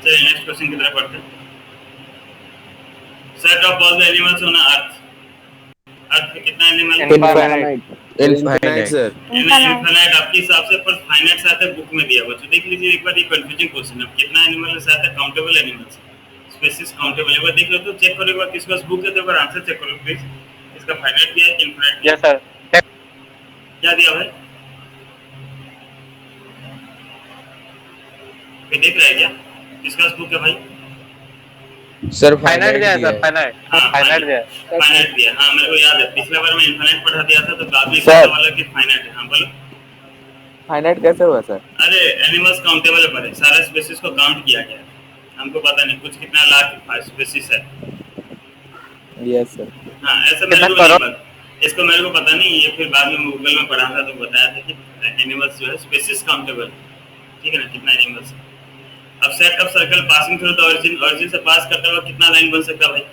चलिए next question की तरफ बढ़ते हैं। Set of all the animals on earth. Earth पे कितना एनिमल है? Infinite sir. इनफाइनाइट आपके हिसाब से, पर फाइनाइट से आता है बुक में दिया हुआ। तो देख लीजिए एक बार, ये कंफ्यूजिंग क्वेश्चन है। कितना एनिमल से आता है? Countable animals, species countable. एक बार देख लो तो, चेक करो एक बार, किसके पास बुक है तो एक बार आंसर चेक करो प्लीज। इसका फाइनाइट दिया है कि इनफाइनाइट दिया? Yes sir. क्या दिया भाई? कोई देख रहा है क्या? किसके पास बुक है भाई? सर फाइनाइट दिया है सर, फाइनाइट। हाँ फाइनाइट दिया है। फाइनाइट दिया। हाँ मेरे को याद है, पिछले बार मैं इनफाइनाइट पढ़ा दिया था तो काफी सर। वाला कि फाइनाइट है। हाँ बोलो। फाइनाइट कैसे हुआ सर? अरे एनिमल्स काउंटेबल है, सारे स्पीशीज को काउंट किया गया है। हमको पता नहीं कुछ कितना लाख स्पीशीज है। Yes sir. हाँ ऐसा मेरे को नहीं पता, इसको मेरे को पता नहीं। ये फिर बाद में गूगल में पढ़ा था तो बताया था कि एनिमल्स जो है स्पीशीज काउंटेबल, ठीक है ना, कितना एनिमल्स है। अब set of circle passing through the origin, origin से पास करते हुए कितना लाइन बन सकता है भाई?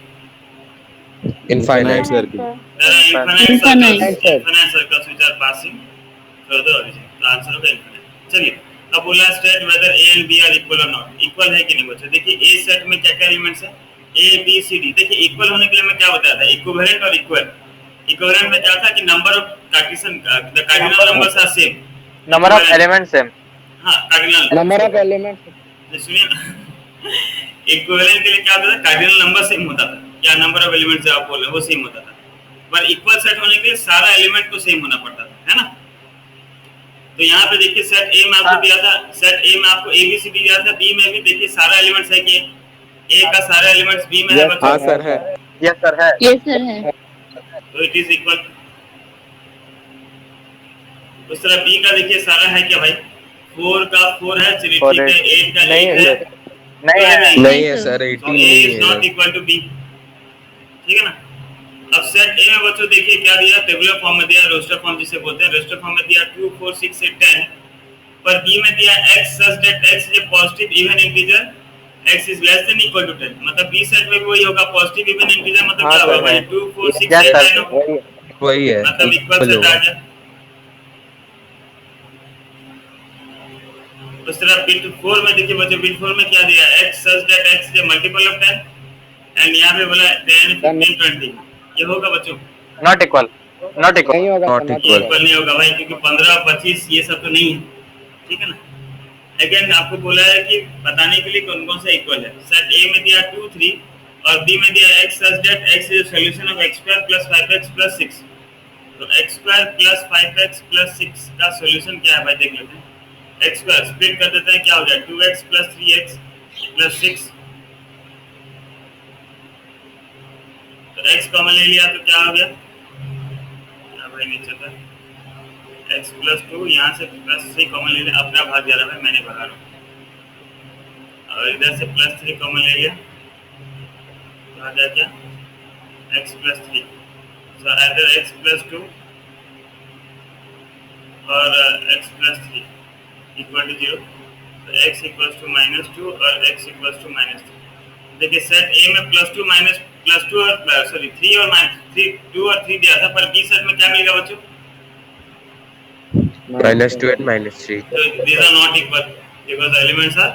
Infinite circle. Infinite circles which are passing through the origin. तो आंसर होगा इनफाइनाइट। चलिए अब बोला state whether A and B are equal और नॉट। इक्वल है कि नहीं बच्चों? देखिए ए सेट में क्या क्या एलिमेंट्स है? A B C D. देखिए इक्वल होने के लिए मैं क्या बताया था? इक्विवेलेंट और इक्वल। इक्विवेलेंट में क्या था कि number of Cartesian, the cardinal numbers are same, number of elements same. हाँ कार्डिनल नंबर ऑफ एलिमेंट्स। सुनिए इक्विवेलेंट के लिए क्या होता था? कार्डिनल नंबर सेम होता था, या नंबर ऑफ एलिमेंट्स जो आप बोल रहे हैं वो सेम होता था। पर इक्वल सेट होने के लिए सारा एलिमेंट को सेम होना पड़ता था, है ना। तो यहाँ पे देखिए सेट ए में आपको दिया था, सेट ए में आपको ए बी सी डी दिया था, बी में भी देखिए सारा एलिमेंट्स है कि ए का सारा एलिमेंट्स बी में है बच्चों? हाँ सर है। यस सर है। यस सर है। तो इट इज इक्वल। उस तरह बी का देखिए सारा है क्या भाई? 4 का 4 है, चलिए ठीक है। 8 का 8 है, नहीं है सर, 18 ए नहीं इज नॉट है। इक्वल टू बी, ठीक है ना। अब सेट ए में बच्चों देखिए क्या दिया? टेबुलर फॉर्म में दिया, रोस्टर फॉर्म जिसे बोलते हैं। रोस्टर फॉर्म में दिया 2 4 6 8 10, पर बी में दिया x such that x is a positive even integer, x is less than equal to 10। मतलब बी सेट में भी वही होगा, पॉजिटिव इवन इंटीजर। मतलब क्या होगा भाई? 2 4 6 8 10 वही है, मतलब इक्वल सेट आ गया। उस तरह बिट 4 में देखिए बच्चों, बिट 4 में क्या दिया? x such that x is a multiple of 10, and यहाँ पे बोला 10 15 20। ये होगा बच्चों? Not equal. Not equal. नहीं होगा, नॉट इक्वल। इक्वल नहीं होगा भाई, क्योंकि 15 25 ये सब तो नहीं है, ठीक है ना। अगेन आपको बोला है कि बताने के लिए कौन कौन सा इक्वल है। सेट ए में दिया 2 3 और बी में दिया x such that x is a solution of x square plus 5x plus 6। तो x square plus 5x plus 6 का सॉल्यूशन क्या है भाई? देख लेते हैं। x square स्प्लिट कर देते हैं, क्या हो जाए? 2x plus 3x plus 6। तो x कॉमन ले लिया तो क्या हो गया भाई? नीचे था x plus 2, यहाँ से plus 3 कॉमन ले लिया, अपना भाग जा रहा है, मैंने भगा रहा हूँ। और इधर से plus 3 कॉमन ले लिया तो आ गया क्या? x plus 3। so either x plus 2 और x plus 3 equal to 0। तो x equals to -2 और x equals to -2। देखिए सेट ए में +2 और सॉरी 3 और -3, 2 और 3 दिया था, पर बी सेट में क्या मिलेगा बच्चों? -2 and -3। So these are not equal because elements are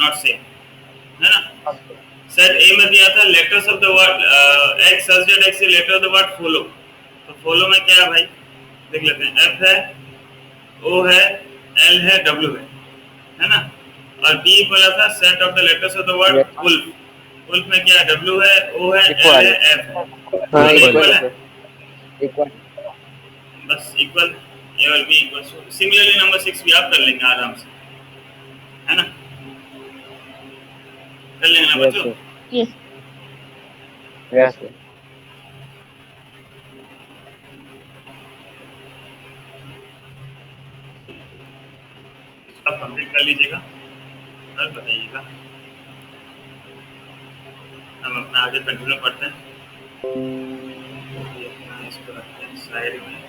not same, है ना। सेट ए में दिया था letters of the word x such that x is letter of the word follow। तो follow में क्या है भाई? देख लेते हैं। f है, o है, l है, w है ना। और b बोला था set of the letters of the word wolf। wolf में क्या है? w है, o है, l है, f है। हाँ इक्वल है, इक्वल। बस इक्वल। ए और बी इक्वल। सिमिलरली नंबर 6 भी आप कर लेंगे आराम से, है ना। कर लेंगे ना बच्चों? यस। यस। अब कंप्लीट कर लीजिएगा और बताइएगा। हम अपना आगे कंटिन्यू करते हैं। इसको रखते हैं साइड में।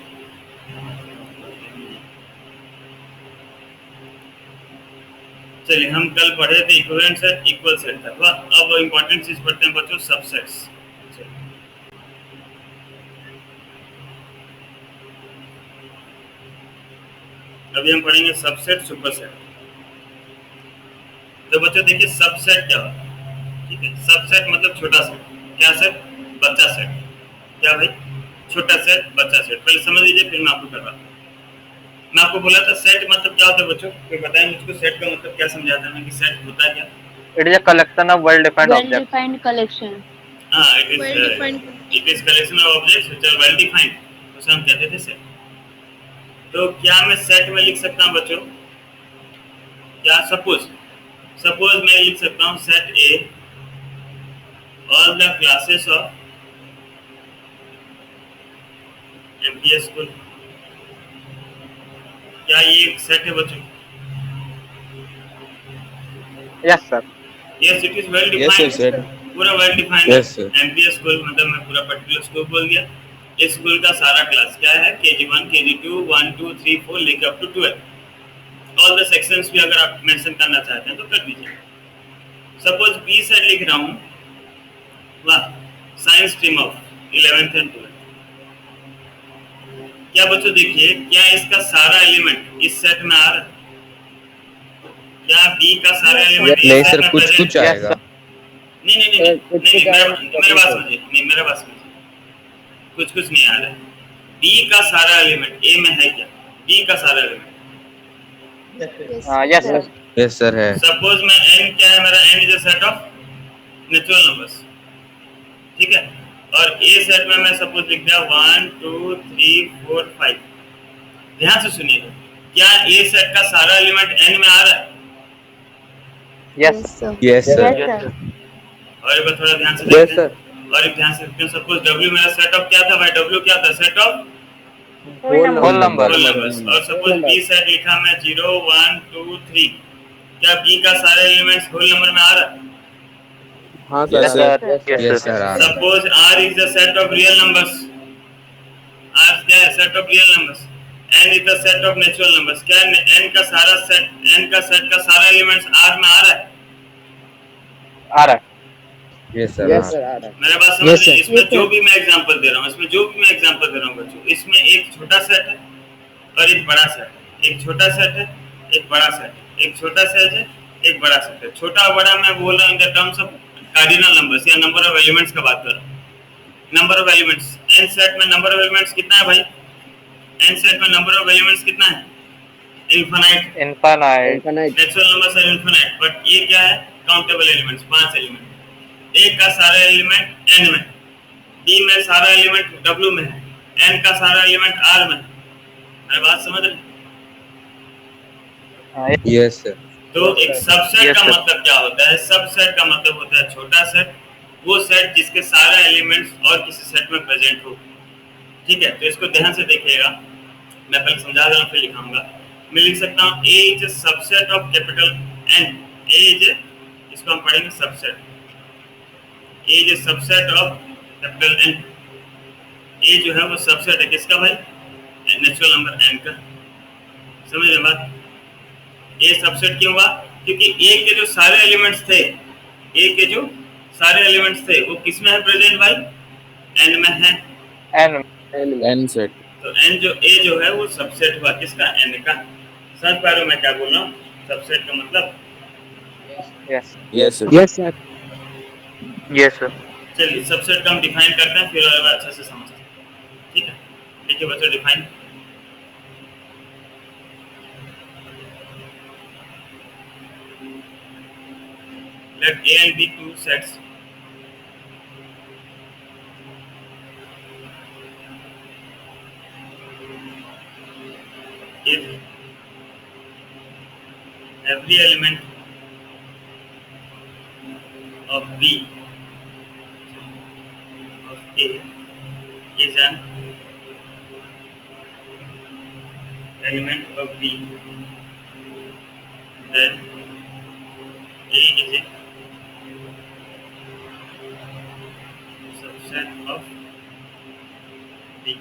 चलिए हम कल पढ़े थे इक्विवेलेंट सेट, इक्वल सेट था। अब इंपॉर्टेंट चीज पढ़ते हैं बच्चों, सबसेट्स। अभी हम पढ़ेंगे सबसेट सुपरसेट। तो बच्चों देखिए सबसेट क्या होता है, ठीक है। सबसेट मतलब छोटा सेट। क्या सेट? बच्चा सेट। क्या भाई? छोटा सेट, बच्चा सेट। पहले समझ लीजिए, फिर मैं आपको करवाता हूँ। मैं आपको बोला था सेट मतलब क्या होता है बच्चों, कोई बताएं मुझको सेट का मतलब क्या समझाता है कि सेट होता है क्या? It is a collection of well-defined Well objects. defined collection. हाँ, Well defined. It is collection of objects which are well defined, उसे हम कहते थे सेट। तो क्या मैं सेट में लिख सकता हूँ बच्चों? क्या सपोज सपोज मैं लिख सकता हूँ set A all the classes of MPS school. क्या ये एक सेट है बच्चों? Yes, sir. Yes, it is well Yes, sir, defined. sir. पूरा वेल डिफाइंड है। Yes, sir. एमपीएस स्कूल मतलब मैं पूरा पर्टिकुलर स्कूल बोल दिया। इस स्कूल का सारा क्लास क्या है? KG1 KG2 1 2 3 4 लेकर up to 12। All the sections भी अगर आप मेंशन करना चाहते हैं तो कर दीजिए। सपोज बी सेट लिख रहा हूँ, वाह, science stream of 11th and 12th। क्या बच्चों देखिए, क्या इसका सारा एलिमेंट इस सेट में आ रहा है? क्या बी का सारा एलिमेंट नहीं इस सेट सर, में कुछ प्रेजेंट? कुछ Yes, आएगा। sir. नहीं नहीं नहीं नहीं कुछ नहीं, कुछ मेरा आएगा, मेरा बात सर। समझिए, नहीं मेरा बात समझिए। कुछ कुछ नहीं आ रहा है। बी का सारा एलिमेंट ए में है क्या? बी का सारा element. Yes. Yes, sir. Yes sir है। सपोज मैं एन क्या है मेरा? N is a set of natural numbers, ठीक है। और ए सेट में मैं सपोज लिख दिया 1 2 3 4 5। ध्यान से सुनिएगा, क्या ए सेट का सारा एलिमेंट एन में आ रहा है? Yes. sir. Yes Yes, sir. Yes, sir. sir. और एक बार थोड़ा ध्यान से Yes, देखते sir. हैं। और एक ध्यान से देखते हैं, सपोज डब्ल्यू मेरा सेट ऑफ क्या था भाई? डब्ल्यू क्या था? Set of Whole Whole number. number. Whole numbers. और सपोज बी सेट लिखा मैं 0 1 2 3। क्या बी का सारा एलिमेंट्स होल नंबर में आ रहा है? हाँ Yes, सर। sir. Yes, sir. Yes sir आ रहा है। Suppose R is the set of real numbers. R क्या है? Set of real numbers. N is the set of natural numbers. क्या एन का सारा सेट, एन का सेट का सारा एलिमेंट्स आर में आ रहा है? आ रहा है। यस सर Yes, आ sir. रहा है। आ रहा है। मेरे बात समझ Yes, रहे हैं? sir. इसमें Yes, जो sir. भी मैं एग्जांपल दे रहा हूँ, इसमें जो भी मैं एग्जांपल दे रहा हूँ बच्चों, इसमें एक छोटा सेट है और एक बड़ा सेट है। एक छोटा सेट है, एक बड़ा सेट है। एक छोटा सेट है, एक बड़ा सेट है। छोटा और बड़ा मैं बोल रहा हूँ in the terms of cardinal numbers या नंबर ऑफ एलिमेंट्स का बात कर रहा हूँ। Number of elements, N set में नंबर ऑफ एलिमेंट्स कितना है भाई? एन सेट में नंबर ऑफ एलिमेंट्स कितना है? Infinite. Infinite. Infinite. Natural numbers are infinite, but ये क्या है? Countable elements, 5 element. ए का सारा एलिमेंट एन में, बी में सारा एलिमेंट डब्ल्यू में है, एन का सारा एलिमेंट आर में है। मेरी बात समझ रहे हैं? Yes sir. तो Yes, एक sir. सबसेट Yes, का sir. मतलब क्या होता है? सबसेट का मतलब होता है छोटा सेट, वो सेट जिसके सारे एलिमेंट्स और किसी सेट में प्रेजेंट हो, ठीक है। तो इसको ध्यान से देखिएगा, मैं पहले समझा रहा हूँ फिर लिखाऊंगा। मैं लिख सकता हूँ A is a subset of capital N. A is a, इसको हम पढ़ेंगे subset. A is a subset of capital N. A जो है वो सबसेट है किसका भाई? नेचुरल नंबर एन का। समझ रहे बात? ए सबसेट क्यों हुआ? क्योंकि ए के जो सारे एलिमेंट्स थे, ए के जो सारे एलिमेंट्स थे वो किस में है प्रेजेंट भाई? एन में है। And N set. तो एन जो ए जो है वो सबसेट हुआ किसका? एन का। समझ पा रहे हो मैं क्या बोल रहा हूँ? सबसेट का मतलब। yes. Yes sir. Yes, sir. Yes, sir. चलिए सबसेट का हम डिफाइन करते हैं, फिर और अच्छे से समझते हैं, ठीक है। देखिए बच्चों define, let A and B two sets if every element of B of A is an element of B, then A is a subset of B.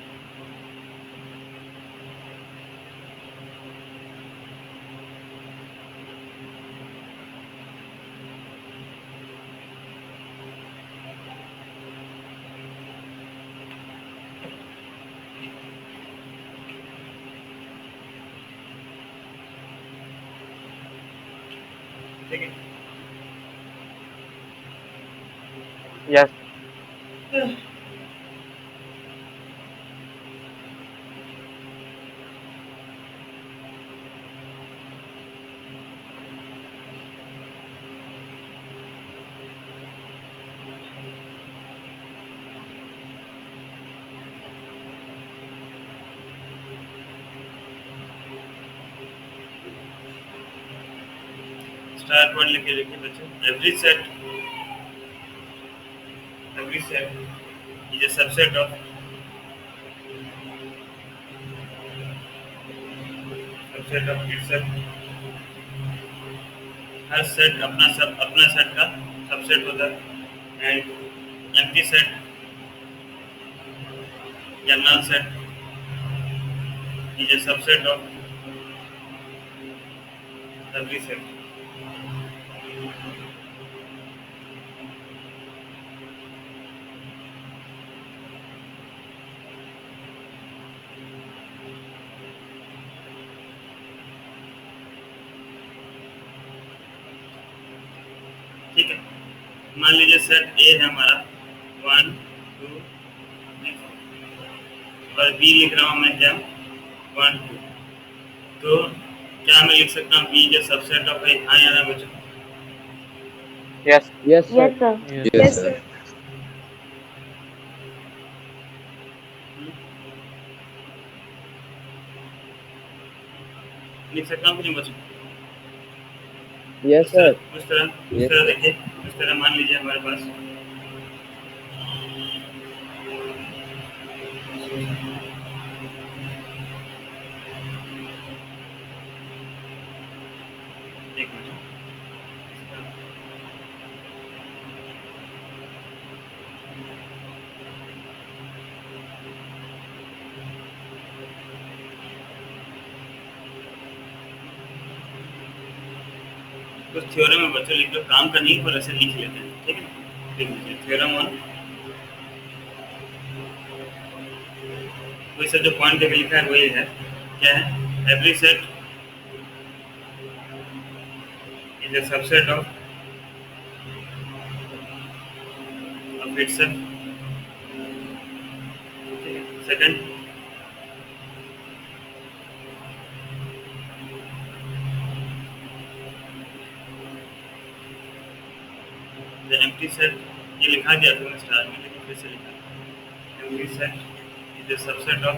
ठीक है। Yes. स्टार पॉइंट लिखे लिखे बच्चों, every set is a subset of itself. हर set अपना set का subset होता है, एंड एम्प्टी सेट या null set is a subset of every set. ठीक है, मान लीजिए सेट ए है हमारा 1 2 3 और बी लिख रहा हूँ मैं क्या 1 2, तो क्या मैं लिख सकता हूँ बी के सबसेट ऑफ ए? हाँ या ना बच्चों? Yes. Yes, sir. Yes, sir. Yes, sir. लिख सकता हूँ कि नहीं बच्चों? Yes, sir. उस तरह देखिए, उस तरह मान लीजिए हमारे पास एक मिनट, कुछ थ्योरम में बच्चों लिख लो, काम का नहीं पर ऐसे लिख लेते हैं, ठीक है? लिख लीजिए थ्योरम 1, वही सब जो पॉइंट करके लिखा है वही है, क्या है? Every set is a subset of itself. Second, the empty set, ये लिखा दिया था स्टार में, लेकिन फिर से लिखा, empty set is a subset of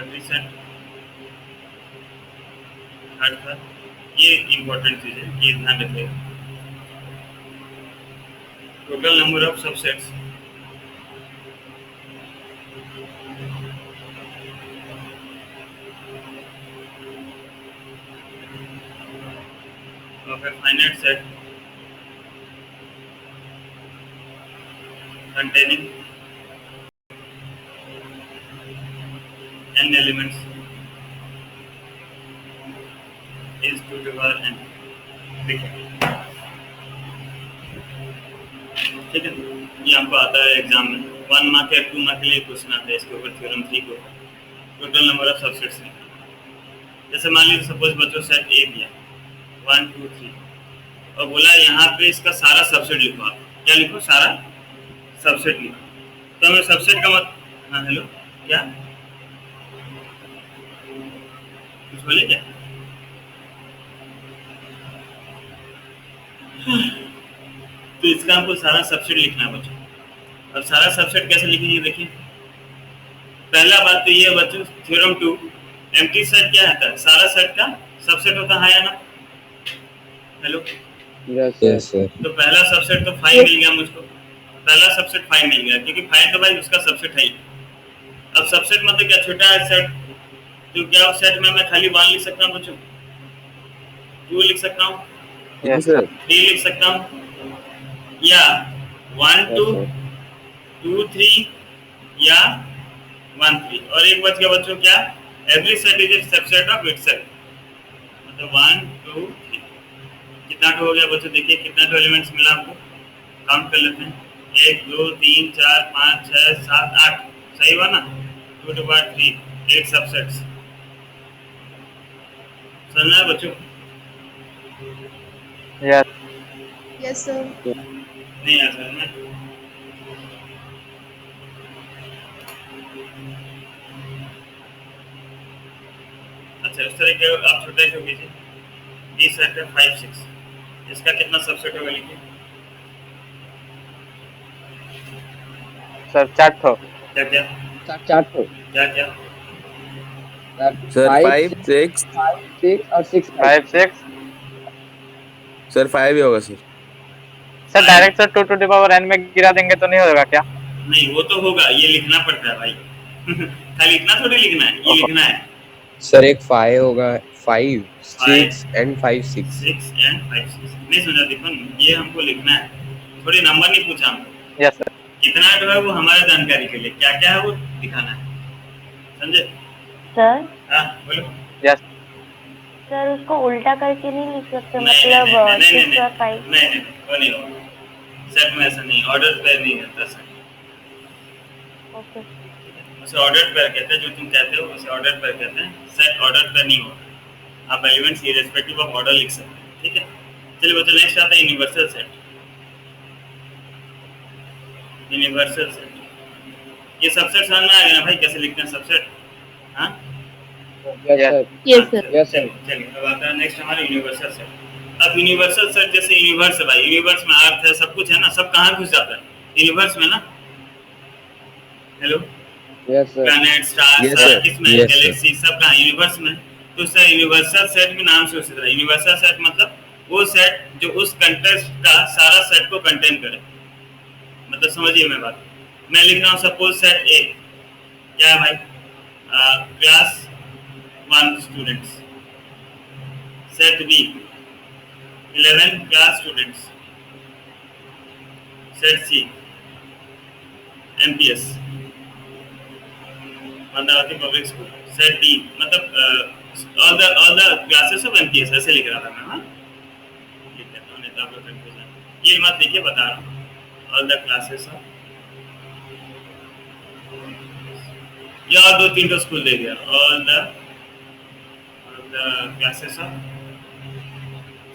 every set. Third था, ये इम्पोर्टेंट चीज है, ये ध्यान रखिएगा, total number of subsets of a finite set containing n elements is 2 to the power n. ठीक है, ये हमको आता है एग्जाम में 1 मार्क या 2 मार्क के लिए क्वेश्चन आता है इसके ऊपर, थ्योरम 3 को टोटल नंबर ऑफ सबसेट्स लिखना। जैसे मान लीजिए सपोज बच्चों सेट ए दिया 1 2 3 और बोला यहाँ पे इसका सारा सबसेट लिखो, आप क्या लिखो? सारा सबसेट लिखो। तो हमें सबसेट का हाँ हेलो, क्या कुछ बोले क्या? तो इसका हमको सारा सबसेट लिखना है बच्चों। अब सारा सबसेट कैसे लिखेंगे? देखिए, पहला बात तो ये है बच्चों, थ्योरम 2 एम्प्टी सेट क्या होता है? सारा सेट का सबसेट होता है या ना? Hello, Yes, Yes, sir. तो पहला सबसेट तो 5 मिल गया मुझको, पहला सबसेट 5 मिल गया, क्योंकि 5 तो भाई उसका सबसेट है ही। अब सबसेट मतलब क्या? छोटा है सेट, तो क्या उस सेट में मैं खाली 1 लिख सकता हूँ बच्चों, 2 लिख सकता हूँ, Yes, sir. 3 लिख सकता हूँ, या 1 2 2 3 या 1 3, और एक बच गया बच्चों क्या? Every set is a subset of itself, मतलब 1 2 3, कितना हो गया बच्चों? देखिए कितना एलिमेंट्स मिला आपको, काउंट कर लेते हैं, 1 2 3 4 5 6 7 8, सही हुआ ना? 2 to the power 3, 8 सबसेट्स। समझना है बच्चों? Yes. Yes, sir. नहीं आ सर में अच्छा इस तरह के आप छोटे से कीजिए बी सेट है 5 6 इसका कितना सबसेट होगा लिखिए सर 4 ठो क्या क्या चार ठो क्या क्या सर 5 5 6 6 और 6 5 6 सर 5 ही होगा sir sir direct sir 2 to the power n में गिरा देंगे तो नहीं होगा क्या? नहीं वो तो होगा ये लिखना पड़ता है भाई खाली इतना थोड़ी लिखना है ये लिखना है सर एक 5 होगा 5 5 6 एंड 5 6 6 एंड 5 6 नहीं समझा दीपन ये हमको लिखना है थोड़ी नंबर नहीं पूछा हमको यस सर कितना जो है वो हमारे जानकारी के लिए क्या क्या है वो दिखाना है समझे सर हाँ बोलो यस सर उसको उल्टा करके नहीं लिख सकते नहीं मतलब नहीं 6 और 5 नहीं वो नहीं होगा सेट में ऐसा नहीं ऑर्डर पे नहीं होता सर ओके उसे ऑर्डर पेयर कहते हैं जो तुम कहते हो उसे ऑर्डर पेयर कहते हैं सेट ऑर्डर पेयर नहीं होगा आप एलिमेंट्स इररिस्पेक्टिव ऑफ ऑर्डर लिख सकते हैं ठीक है चलिए बच्चों नेक्स्ट आता है यूनिवर्सल सेट यूनिवर्सल सेट ये सबसेट समझ में आ गया ना भाई कैसे लिखते हैं सबसेट हाँ yes sir Yes, sir. Yes sir चलिए अब आता है नेक्स्ट हमारा यूनिवर्सल सेट अब यूनिवर्सल सेट जैसे यूनिवर्स है भाई यूनिवर्स में अर्थ है सब कुछ है ना सब कहाँ घुस जाता है यूनिवर्स में ना hello yes sir planet star Yes, सारा sir. किसमें Yes, sir. गैलेक्सी सब कहाँ यूनिवर्स में तो उसका यूनिवर्सल सेट भी नाम से उसी तरह यूनिवर्सल सेट मतलब वो सेट जो उस कंटेक्स्ट का सारा सेट को कंटेन करे मतलब समझिए मैं बात मैं लिख रहा हूँ सपोज सेट ए क्या है भाई class 1 students set B 11 class students set C MPS Mandavati public school set D मतलब all the classes of MPS ऐसे लिख रहा था मैं हाँ लिख देता हूँ नहीं तो आपको कंफ्यूजन ये मत लिखिए बता रहा हूँ ऑल द क्लासेस ऑफ या और 2 3 स्कूल दे दिया all the classes of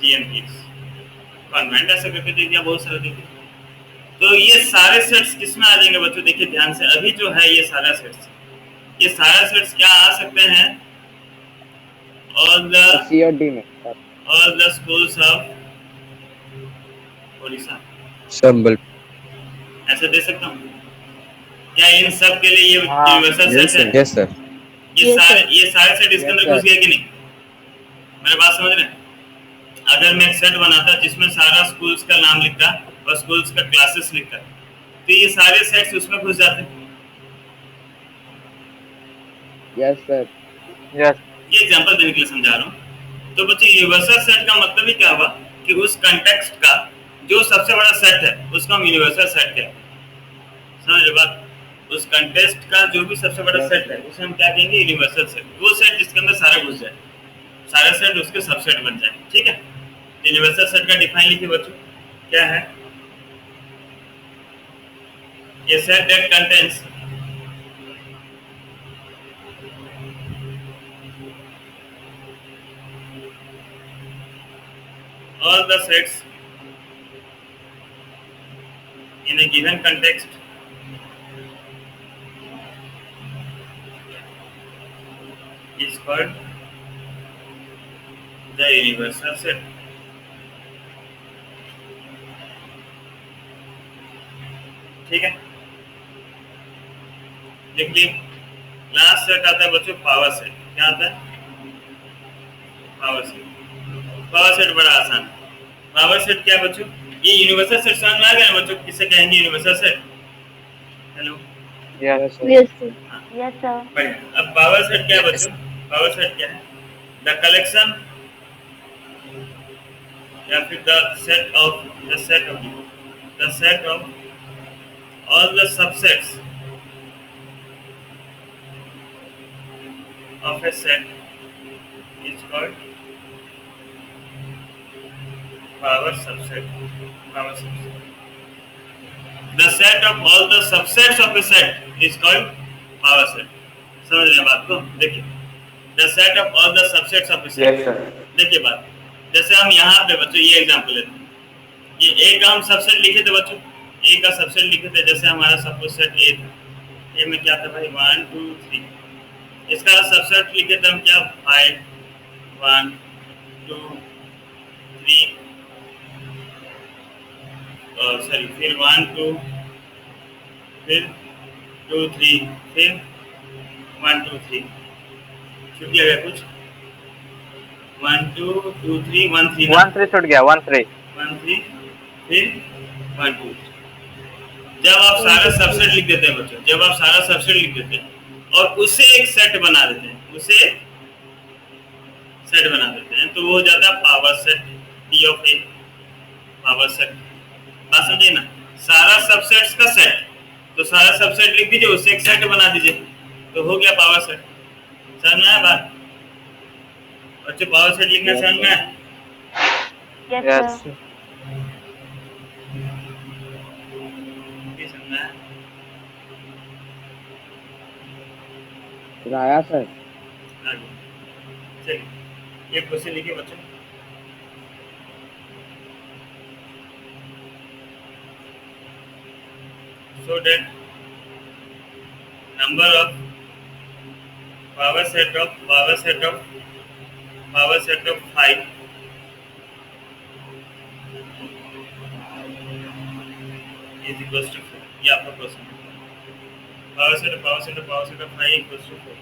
GMPS convent ऐसे करके दे दिया बहुत सारे दे दिया तो ये सारे सेट्स किसमें आ जाएंगे बच्चों देखिए ध्यान से अभी जो है ये सारा सेट्स क्या आ सकते हैं ऑल सी और डी में द स्कूल्स ऑफ ओडिशा संबल ऐसे दे सकता हूँ क्या इन सब के लिए ये हाँ, यूनिवर्सल यस सेट है यस सर ये सारे सेट इसके Yes, अंदर sir. घुस गए कि नहीं मेरे बात समझ रहे हैं अगर मैं एक सेट बनाता जिसमें सारा स्कूल्स का नाम लिखता और स्कूल्स का क्लासेस लिखता तो ये सारे सेट्स उसमें घुस जाते यस सर यस ये एग्जांपल देने के लिए समझा रहा हूँ तो बच्चे यूनिवर्सल सेट का मतलब ही क्या हुआ कि उस कंटेक्स्ट का जो सबसे बड़ा सेट है उसको हम यूनिवर्सल सेट कहते हैं समझ रहे बात उस कंटेक्स्ट का जो भी सबसे बड़ा सेट है उसे हम क्या कहेंगे यूनिवर्सल सेट वो सेट जिसके अंदर सारा घुस जाए सारे सेट उसके सबसेट बन जाए ठीक है यूनिवर्सल सेट का डिफाइन लिखिए बच्चों क्या है ये set that contains all the sets in a given context is called the universal set. ठीक है लिख ली लास्ट सेट आता है बच्चों पावर सेट क्या आता है पावर सेट बड़ा आसान पावर सेट क्या बच्चों ये यूनिवर्सल सेट समझ में आ गया ना बच्चों किसे कहेंगे universal set hello yes Yes, sir. Yes sir बढ़िया अब पावर सेट क्या है बच्चों पावर सेट क्या है द कलेक्शन या फिर the set of all the subsets of a set is called power subset the set of all the subsets of a set is called power set समझ रहे हैं बात को देखिए the set of all the subsets of a set yes sir देखिए बात जैसे हम यहाँ पे बच्चों ये एग्जांपल लेते हैं ये ए का हम सबसेट लिखे थे बच्चों, ए का सबसेट लिखे थे, जैसे हमारा सपोज सेट ए था, ए में क्या था भाई 1 2 3, इसका सबसेट लिखे थे हम क्या 5 1 2 3 सॉरी फिर 1 2 फिर 2 3 फिर 1 2 3, छूट गया कुछ 1 2 2 3 1 3 1 3 छूट गया 1 3 1 3 फिर 1 2 3। जब आप सारा सबसेट लिख देते हैं बच्चों, जब आप सारा सबसेट लिख देते हैं और उसे एक सेट बना देते हैं, उसे सेट बना देते हैं, तो वो हो जाता है power set P of A, power set. बात समझिए ना, सारा सबसेट्स का सेट, तो सारा सबसेट लिख दीजिए, उससे एक सेट बना दीजिए, तो हो गया पावर सेट। समझ में आया बात बच्चों? पावर सेट लिखना समझ में आया? Yes yes sir. ये समझना है? आया सर। आगे चलिए, ये क्वेश्चन लिखिए बच्चों। So that number of power set of 5 is equals to 4। ये आपका क्वेश्चन है। Power set of 5 equals to 4।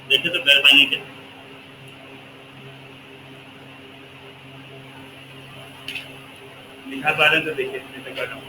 देखिए तो कर पाएंगे क्या? लिखा पा रहे हैं तो देखिए, मैं तो कर रहा हूँ।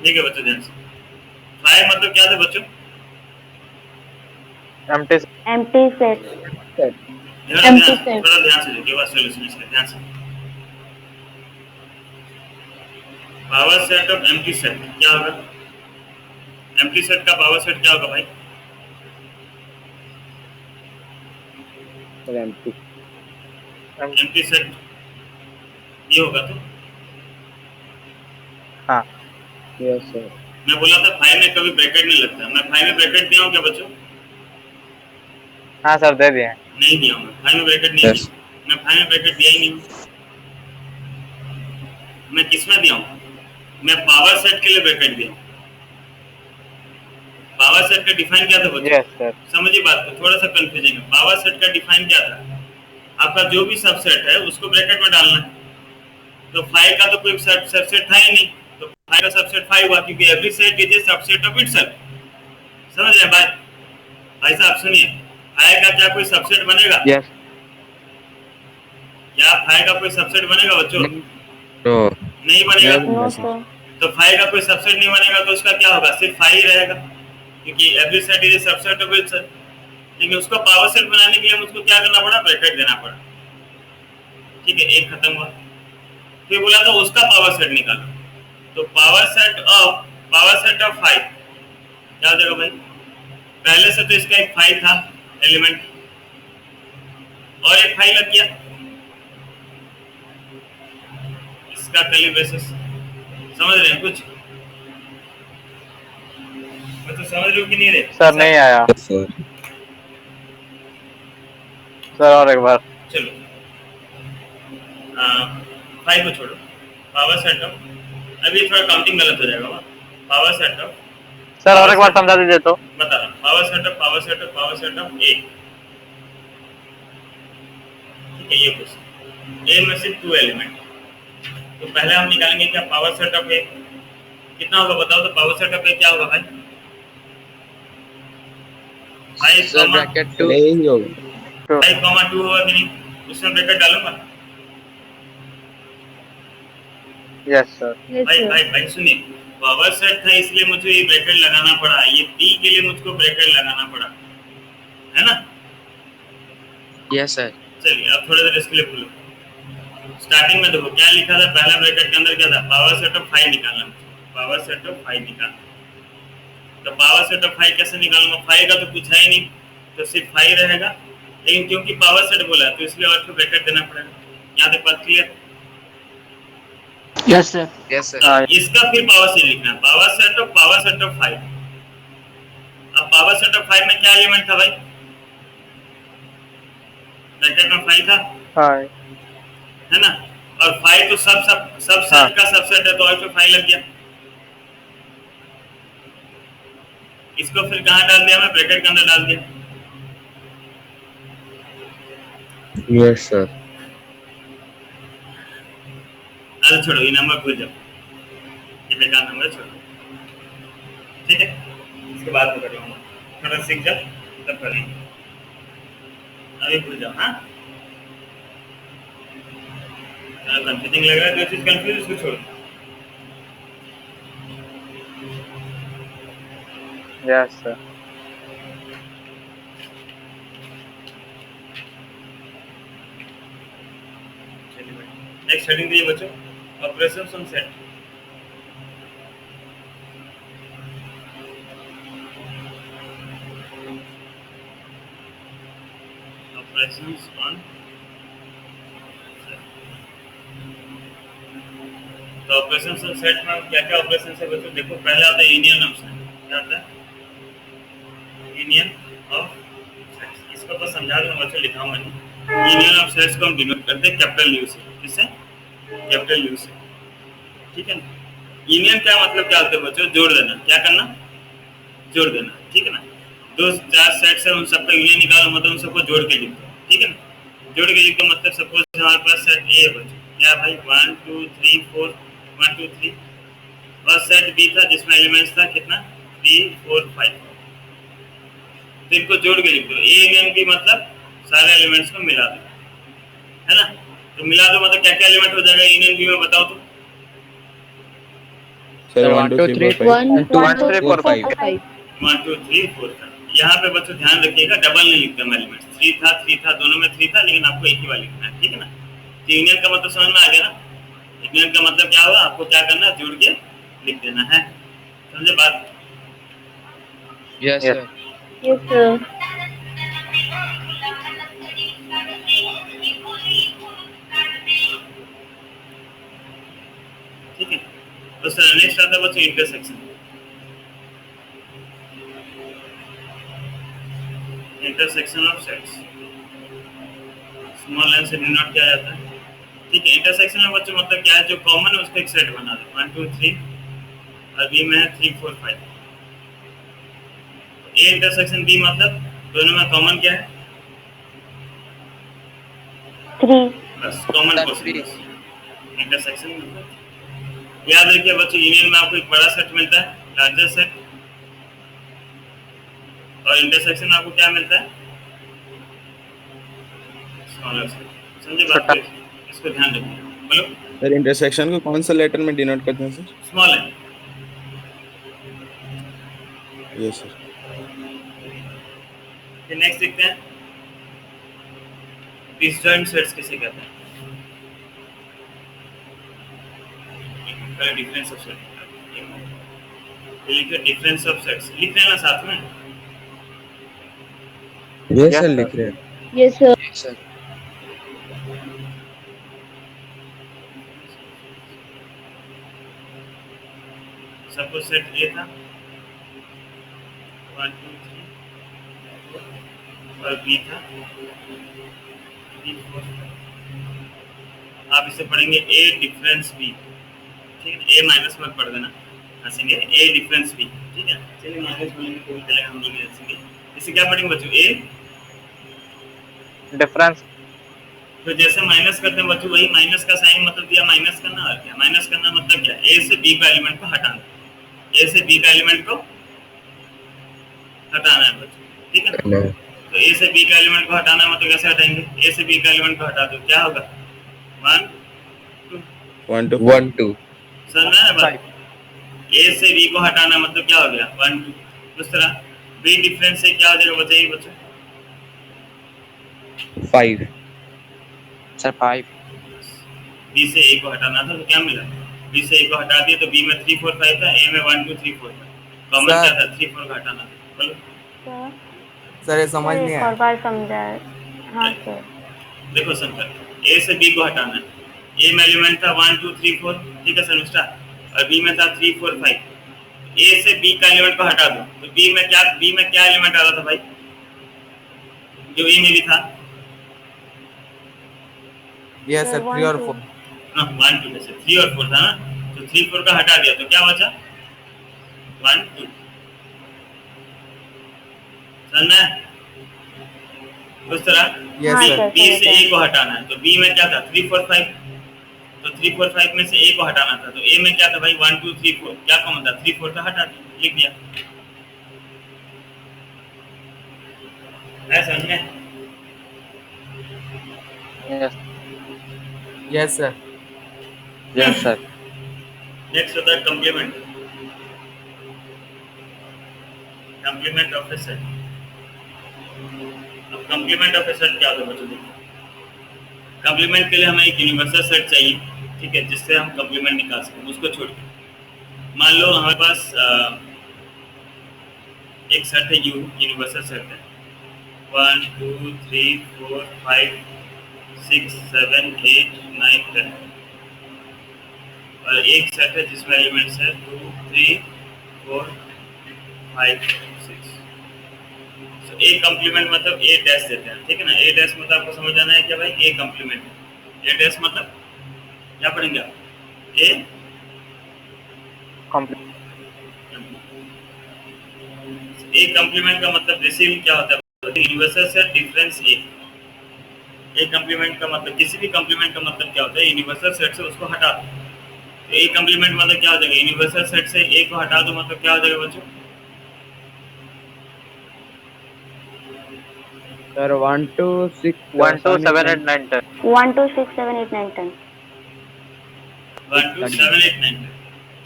ठीक है बच्चों, ध्यान से। 5 मतलब क्या था बच्चों? Empty empty set. Empty set। थोड़ा ध्यान से देखिए, बस सॉल्यूशन इसका ध्यान से। Power set of empty set क्या होगा? एम्प्टी सेट का पावर सेट क्या होगा भाई? Sir empty. एम्प्टी सेट ये होगा तो हाँ यस सर। मैं बोला था 5 में कभी ब्रैकेट नहीं लगता। मैं 5 में ब्रैकेट दिया हूँ क्या बच्चों? हाँ सर दे दिए हैं। नहीं दिया हूँ। 5 में ब्रैकेट नहीं Yes. दिया। मैं 5 में ब्रैकेट दिया ही नहीं हूँ। मैं किस में दिया हूँ? मैं पावर सेट के लिए ब्रैकेट दिया हूँ। पावर सेट का डिफाइन क्या था बच्चों? यस सर समझिए बात को, थोड़ा सा कंफ्यूजिंग है। पावर सेट का डिफाइन क्या था? आपका जो भी सबसेट है उसको ब्रैकेट में डालना है। तो 5 का तो कोई सबसेट था ही नहीं, तो 5 का सबसेट 5 हुआ, क्योंकि every set is a subset of itself. समझ रहे हैं बात? भाई साहब सुनिए, 5 का क्या कोई सबसेट बनेगा? यस क्या 5 का कोई सबसेट बनेगा बच्चों? No. नहीं बनेगा। No sir. तो 5 का कोई सबसेट नहीं बनेगा, तो उसका क्या होगा? सिर्फ 5 ही रहेगा, क्योंकि every set is a subset of itself. लेकिन उसको पावर सेट बनाने के लिए मुझको क्या करना पड़ा? ब्रैकेट देना पड़ा। ठीक है, एक खत्म हुआ। फिर बोला था उसका पावर सेट निकालो, तो पावर सेट ऑफ 5 क्या हो जाएगा भाई? पहले से तो इसका एक 5 था एलिमेंट, और एक 5 लग गया इसका कर्ली ब्रेसेस। समझ रहे हैं कुछ? मैं तो समझ रहे हो कि नहीं रहे? सर नहीं आया Yes, sir. सर और एक बार। चलो 5 को छोड़ो। पावर सेट ऑफ, अभी थोड़ा काउंटिंग गलत हो जाएगा। पावर सेट ऑफ, सर और एक बार समझा दीजिए तो। बता रहा हूँ। पावर सेट ऑफ ए। ठीक है, ये क्वेश्चन ए में सिर्फ 2 एलिमेंट, तो पहले हम निकालेंगे क्या? पावर सेट ऑफ ए कितना होगा बताओ? तो पावर सेट ऑफ ए क्या होगा भाई? 5 सर ब्रैकेट 2 ही होगा। 5,2 होगा कि नहीं, उसमें ब्रैकेट डालूंगा। Yes sir. Yes, भाई sir. भाई भाई सुनिए, पावर सेट था इसलिए मुझे ये ब्रैकेट लगाना पड़ा, ये पी के लिए मुझको ब्रैकेट लगाना पड़ा, है ना। Yes sir. चलिए अब थोड़ी देर इसके लिए भूलो। स्टार्टिंग में देखो क्या लिखा था, पहला ब्रैकेट के अंदर क्या था, पावर सेट ऑफ 5 निकालना, पावर सेट ऑफ 5 निकालना। तो पावर सेट ऑफ 5 कैसे निकालूंगा, 5 का तो कुछ है ही नहीं, तो सिर्फ 5 रहेगा, लेकिन क्योंकि पावर सेट बोला है तो इसलिए और फिर ब्रैकेट देना पड़ेगा। यहाँ तक बात clear. Yes sir. Yes sir. इसका फिर पावर सेट लिखना है, पावर सेट ऑफ 5। अब पावर सेट ऑफ 5 में क्या एलिमेंट था भाई, ब्रैकेट में 5 था, हाँ है ना। और 5 तो सब सेट का सबसेट है, तो और फिर 5 लग गया। इसको फिर कहाँ डाल दिया, मैं ब्रैकेट के अंदर डाल दिया। Yes sir. अरे छोड़ो, ये नंबर भूल जाओ, ये बेकार नंबर छोड़ो, ठीक है। इसके बाद में कर लूंगा, थोड़ा सीख जाओ तब करेंगे, अभी भूल जाओ। हाँ कंफ्यूजिंग लग रहा है, जो चीज कंफ्यूज उसको छोड़ो। Yes sir. नेक्स्ट हेडिंग दीजिए बच्चों, operations on set. Operations on, तो ऑपरेशंस ऑन सेट में क्या क्या ऑपरेशंस है बच्चों, देखो पहला आता है यूनियन ऑफ सेट। क्या आता है, यूनियन ऑफ सेट्स। इसको बस समझा दूंगा बच्चों, लिखाऊंगा नहीं। यूनियन ऑफ सेट्स को हम डिनोट करते हैं कैपिटल यू से, किससे, कैपिटल यू से, ठीक है ना। यूनियन क्या मतलब क्या होता है बच्चों, जोड़ देना, क्या करना, जोड़ देना, ठीक है ना। दो चार सेट्स है, उन सबका यूनियन निकालो, मतलब उन सबको जोड़ के लिख दो, ठीक है ना। जोड़ के लिख दो मतलब सपोज हमारे पास सेट ए है बच्चों, क्या भाई 1 2 3 4 1 2 3, और सेट बी था जिसमें एलिमेंट्स था कितना 3 4 5, तो इनको जोड़ के लिख दो। ए यूनियन बी मतलब सारे एलिमेंट्स को मिला दो, है ना। तो मिला दो मतलब क्या क्या एलिमेंट हो जाएगा यूनियन बी में, बताओ तो। सर 1 2 3 4 5 1 2 3 4 5 1 2 3 4 5। यहाँ पे बच्चों ध्यान रखिएगा, डबल नहीं लिखता मैं एलिमेंट्स, 3 था दोनों में 3 था, लेकिन आपको एक ही बार लिखना है, ठीक है ना। तो यूनियन का मतलब समझ में आ गया ना, यूनियन का मतलब क्या हुआ, आपको क्या करना है, जोड़ के लिख देना है, समझे बात। Yes sir. Yes, sir. ठीक है, तो सर नेक्स्ट आता है बच्चों intersection. Intersection of sets small N से डिनोट किया जाता है, ठीक है। इंटरसेक्शन में बच्चों मतलब क्या है, जो कॉमन है उसका एक सेट बना दो, 1 2 3, और बी में है 3 4 5। ए इंटरसेक्शन बी मतलब दोनों में कॉमन क्या है, 3, बस कॉमन पोर्शन। इंटरसेक्शन मतलब याद रखिए बच्चों, यूनियन में आपको एक बड़ा सेट मिलता है, लार्जर सेट, और इंटरसेक्शन में आपको क्या मिलता है, स्मॉलर सेट, समझे बात को, इसको ध्यान रखिए। बोलो सर इंटरसेक्शन को कौन सा लेटर में डिनोट करते हैं सर? स्मॉल है। Yes sir. फिर नेक्स्ट देखते हैं डिसजॉइंट सेट्स किसे कहते हैं। डिफरेंस ऑफ सेट, लिखिए डिफरेंस ऑफ सेट्स, लिख लेना साथ में। यस सर लिख रहे हैं। Yes, sir. Yes sir. Suppose set ए था 1 2 3, और बी था 3 4 5। आप इसे पढ़ेंगे ए डिफरेंस बी, ठीक है। ए माइनस मत पढ़ देना, हंसेंगे, ए डिफरेंस बी, ठीक है। चलिए माइनस बोलेंगे तो भी चलेगा, हम लोग हंसेंगे। इसे क्या पढ़ेंगे बच्चों, ए डिफरेंस। तो जैसे माइनस करते हैं बच्चों, वही माइनस का साइन मतलब दिया माइनस करना, और क्या माइनस करना मतलब क्या, ए से बी का एलिमेंट को हटाना, ए से बी का एलिमेंट को हटाना है बच्चों, ठीक है ना? No. तो ए से बी का एलिमेंट को हटाना है, मतलब कैसे हटाएंगे? ए से बी का एलिमेंट को हटा दो, क्या होगा? 1 2 1 to 1 2 समझ में आया बात? ए से बी को हटाना मतलब क्या हो गया? 1 2। दूसरा बी डिफरेंस से क्या हो जाएगा, बताइए बच्चों? 5 सर 5 बी से ए को हटाना था तो क्या मिला? बी से ए को हटा दिए तो बी में 3 4 5 था, ए में 1 2 3 4 था। कॉमन क्या था? 3 4 का हटाना था। बोलो सर सर ये समझ नहीं एक आया। और बार समझा। हाँ सर। देखो शंकर, ए से बी को हटाना है। ए में एलिमेंट था 1 2 3 4, ठीक है शर्मिष्ठा, और बी में था 3 4 5। ए से बी का एलिमेंट को हटा दो तो बी में क्या एलिमेंट आ रहा था भाई, जो ए में भी था? यस सर 3 और 4। ना 1 2 में से 3 और 4 था ना, तो 3 4 का हटा दिया तो क्या बचा? 1 2। समझना है? उस तरह Yes, हाँ sir. सर बी से समझा। ए को हटाना है तो बी में क्या था? 3 4 5, तो 3 4 5 में से ए को हटाना था तो ए में क्या था भाई? 1 2 3 4, क्या कॉमन था? 3 4 था, हटा दिया, लिख दिया। है समझ में? Yes yes sir. Yes sir next होता है complement. Complement of a set. अब कॉम्प्लीमेंट ऑफ ए सेट क्या होता है बच्चों? देखो कॉम्प्लीमेंट के लिए हमें एक यूनिवर्सल सेट चाहिए, ठीक है, जिससे हम कॉम्प्लीमेंट निकाल सकें। उसको छोड़ के मान लो हमारे पास एक सेट है, यूनिवर्सल सेट है 1 2 3 4 5 6 7 8 9 10, और एक सेट है जिसमें एलिमेंट्स है 2 3 4 5 6। तो ए कॉम्प्लीमेंट मतलब ए डैश देते हैं, ठीक है ना? ए डैश मतलब आपको समझ आना है क्या भाई? ए कॉम्प्लीमेंट है। ए डैश मतलब क्या पढ़ेंगे आप? ए ए कॉम्प्लीमेंट का मतलब बेसिकली क्या होता है? Universal set difference A. A complement का मतलब, किसी भी कॉम्प्लीमेंट का मतलब क्या होता है? यूनिवर्सल सेट से उसको हटा दो। तो ए कॉम्प्लीमेंट मतलब क्या हो जाएगा? यूनिवर्सल सेट से ए को हटा दो मतलब क्या हो जाएगा बच्चों? सर 1 2 6 1 2 7 8 9 10 1 2 6 7 8 9 10। 1 2 7 8 9 10,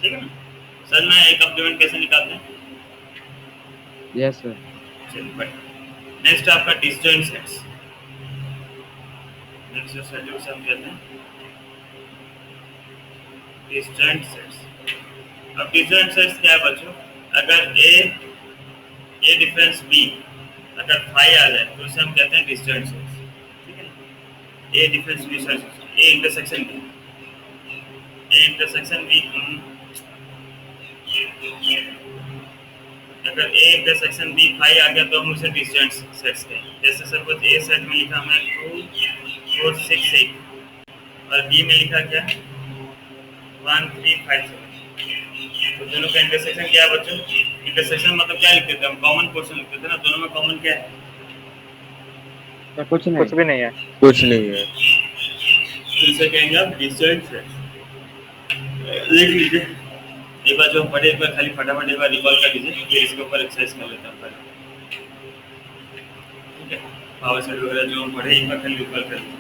ठीक है ना? सर ना ए कॉम्प्लीमेंट कैसे निकालते हैं? Yes sir. चलिए बट नेक्स्ट आपका डिसजॉइंट सेट्स। नेक्स्ट सेट जो हम कहते हैं डिसजॉइंट सेट्स। अब डिसजॉइंट सेट्स क्या है बच्चों? अगर ए डिफरेंस बी अगर 5 आ जाए तो उसे हम कहते हैं डिसजॉइंट सेट्स, ठीक है ना? A difference B sorry A intersection B, A intersection B, अगर ए इंटरसेक्शन बी 5 आ गया तो हम उसे डिसजॉइंट सेट्स कहेंगे। जैसे सपोज ए सेट में लिखा हमने 2 4 6 8 और बी में लिखा क्या? 1 3 5 7। तो दोनों का इंटरसेक्शन क्या है बच्चों? इंटरसेक्शन मतलब क्या लिखते थे हम? कॉमन पोर्शन लिखते थे ना। दोनों में कॉमन क्या है? सर कुछ नहीं। कुछ भी नहीं है। कुछ नहीं है। तो इसे कहेंगे आप डिसजॉइंट सेट्स। लिख लीजिए एक बार जो हम पढ़े, एक बार खाली फटाफट एक बार रिकॉल कर लीजिए, फिर इसके ऊपर एक्सरसाइज कर लेते हैं पहले, ठीक है? पावर सेट वगैरह जो हम पढ़े एक बार खाली रिकॉल कर लीजिए।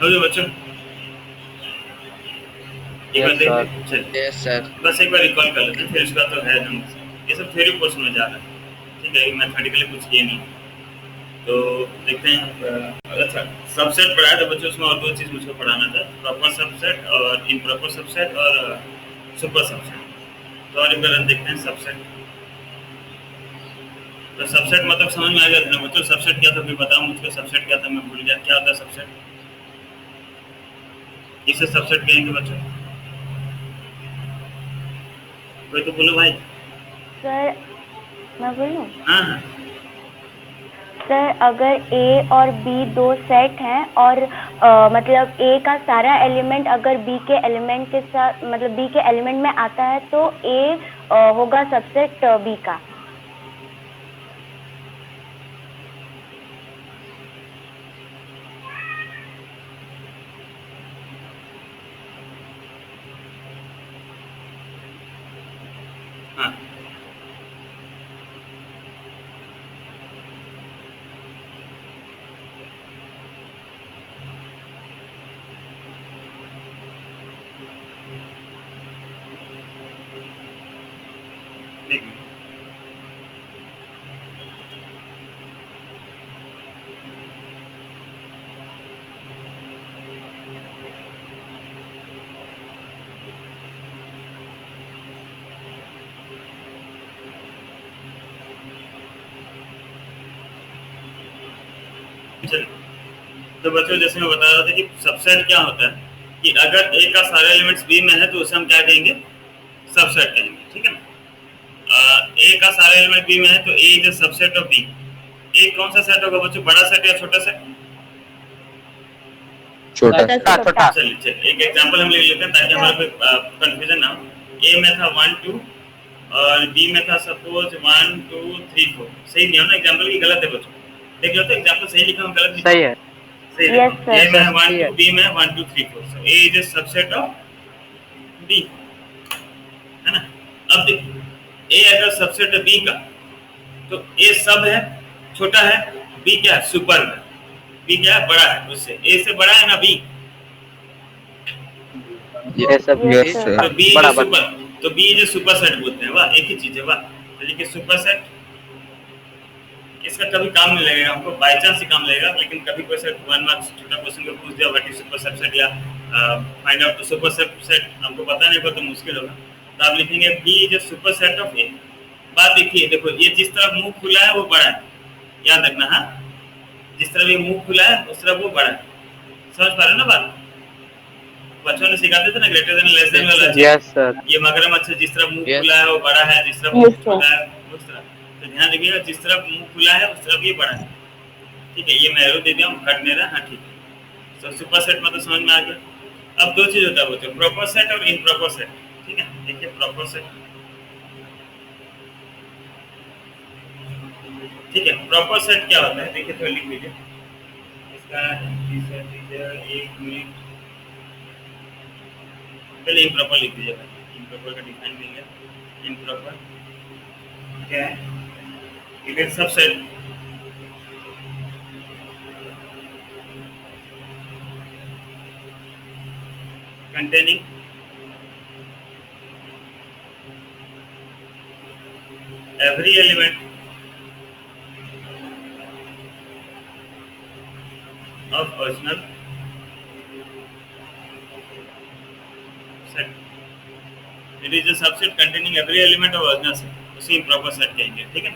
समझो बच्चों, एक बार देखिए, चलिए यस सर। बस एक बार रिकॉल कर लेते हैं, फिर इसका तो है नंबर। ये सब थ्योरी पोर्शन में जा रहा है, ठीक है? मैथमेटिकली कुछ किए नहीं। तो देखते हैं अच्छा सबसेट पढ़ा है तो बच्चों उसमें और दो चीज़ मुझको पढ़ाना था, प्रॉपर सबसेट और इम्प्रॉपर सबसेट और सुपर सबसेट। तो और एक बार देखते हैं सबसेट। तो सबसेट मतलब समझ में आ गया था ना बच्चों? सबसेट क्या था फिर बताओ मुझको, सबसेट क्या था? मैं भूल गया क्या होता है सबसेट, किसे सबसेट कहेंगे बच्चों? कोई तो बोलो भाई। सर मैं बोलूं? हाँ हाँ सर अगर ए और बी दो सेट हैं और मतलब ए का सारा एलिमेंट अगर बी के एलिमेंट के साथ मतलब बी के एलिमेंट में आता है तो ए होगा सबसेट बी का। हाँ ठीक है। चलिए, तो बच्चों जैसे मैं बता रहा था कि सबसेट क्या होता है कि अगर ए का सारे एलिमेंट्स बी में है तो उसे हम क्या कहेंगे? सबसेट कहेंगे, ठीक है ना? ए का सारे एलिमेंट बी में है तो A is a subset of B. A कौन सा सेट होगा बच्चों, बड़ा सेट या छोटा सेट? छोटा छोटा। चलिए चलिए एक एग्जांपल हम ले लेते हैं ताकि हमारे को कंफ्यूजन ना हो। ए में था 1 2 और बी में था सपोज 1 2 3 4। सही नहीं है ना एग्जांपल की? गलत है बच्चों, देख लो तो एग्जांपल सही लिखा हूं गलत लिखा? सही है। सही है। Yes, sir. ए में है Sir, 1 सही है। 2 बी में 1 2 3 4। So A is a subset of B, है ना? अब देखिए ए अगर सबसेट है बी का तो ए सब है, छोटा है, बी क्या है? सुपर है। बी क्या है? बड़ा है उससे, ए से बड़ा है ना बी? ये सब Yes, यस sir. सर तो बी इज बराबर। सुपर, तो बी इज सुपर सेट बोलते हैं। वाह, एक ही चीज है। वाह, चलिए कि सुपर सेट इसका कभी काम नहीं लगेगा हमको, बाय चांस ही काम लगेगा, लेकिन कभी कोई सेट 1 मार्क्स छोटा क्वेश्चन को पूछ दिया व्हाट इज सुपर सबसेट या find out the super subset, हमको पता नहीं होगा तो मुश्किल होगा। तो आप लिखेंगे B is a super set of A. बात देखिए, देखो ये जिस तरफ मुंह खुला है वो बड़ा है, याद रखना। हाँ, जिस तरफ ये मुंह खुला है उस तरफ वो बड़ा है। समझ पा रहे हो ना बात? बच्चों ने सिखाते थे ना ग्रेटर देन लेस देन वाला चीज। Yes sir. ये मगरमच्छ है, जिस तरफ मुंह Yes. खुला है वो बड़ा है, जिस तरफ Yes, मुंह sir. खुला है उस तरफ। तो ध्यान रखिएगा, जिस तरफ मुंह खुला है उस तरफ ये बड़ा है। ठीक है, ये मैं एरो दे दिया हूँ, कट नहीं रहा। हाँ ठीक है। तो सुपर सेट मतलब समझ में आ गया। अब दो चीज होता है बच्चों, प्रॉपर सेट और इम्प्रॉपर सेट। ठीक है, देखिए प्रॉपर सेट, ठीक है। प्रॉपर सेट क्या होता है देखिए, थोड़ा लिख लीजिए इसका। एक मिनट, पहले इम्प्रॉपर लिख दीजिएगा। इम्प्रॉपर का डिफाइन मिल गया। इम्प्रॉपर क्या है? It is subset containing every element of original set. It is a subset containing every element of original set. उसी improper set कहेंगे, ठीक है?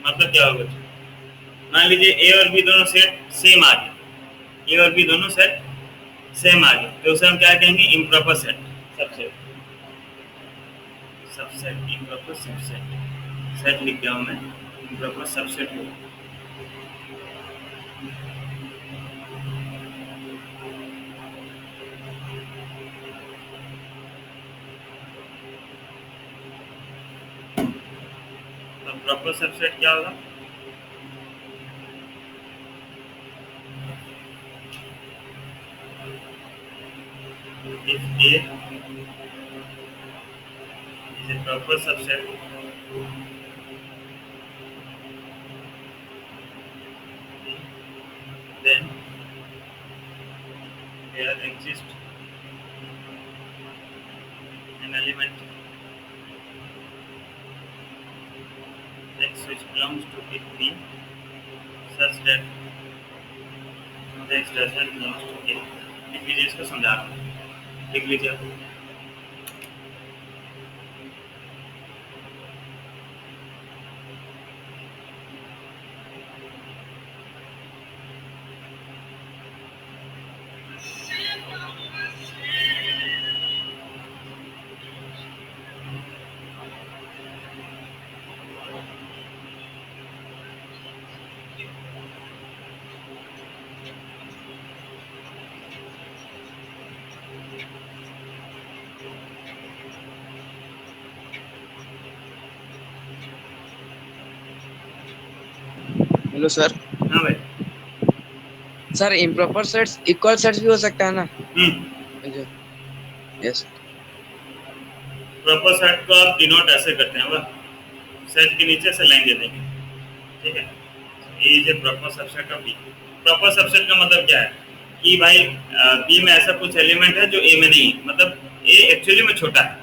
मतलब क्या होगा? मान लीजिए ए और बी दोनों सेट सेम आ गए, ए और बी दोनों सेट सेम आ गए, तो उसे हम क्या कहेंगे? Improper set, subset, subset, improper subset. Set लिख दिया हूं मैं, इम्प्रॉपर सबसेट हो। तो प्रॉपर सबसेट क्या होगा? If A is a proper subset, then there exists element x which belongs to A B such that the x does not belongs to A. लिख लीजिए, इसको समझा रहा हूँ, लिख लीजिए आप। Hello sir. हाँ भाई। Sir improper sets equal sets भी हो सकता है ना? यस। प्रॉपर सेट को आप डिनोट ऐसे करते हैं, वह सेट के नीचे से लाइन दे देंगे, ठीक है। ये जो proper subset of B, proper subset का मतलब क्या है कि भाई बी में ऐसा कुछ एलिमेंट है जो ए में नहीं है, मतलब ए एक्चुअली में छोटा है,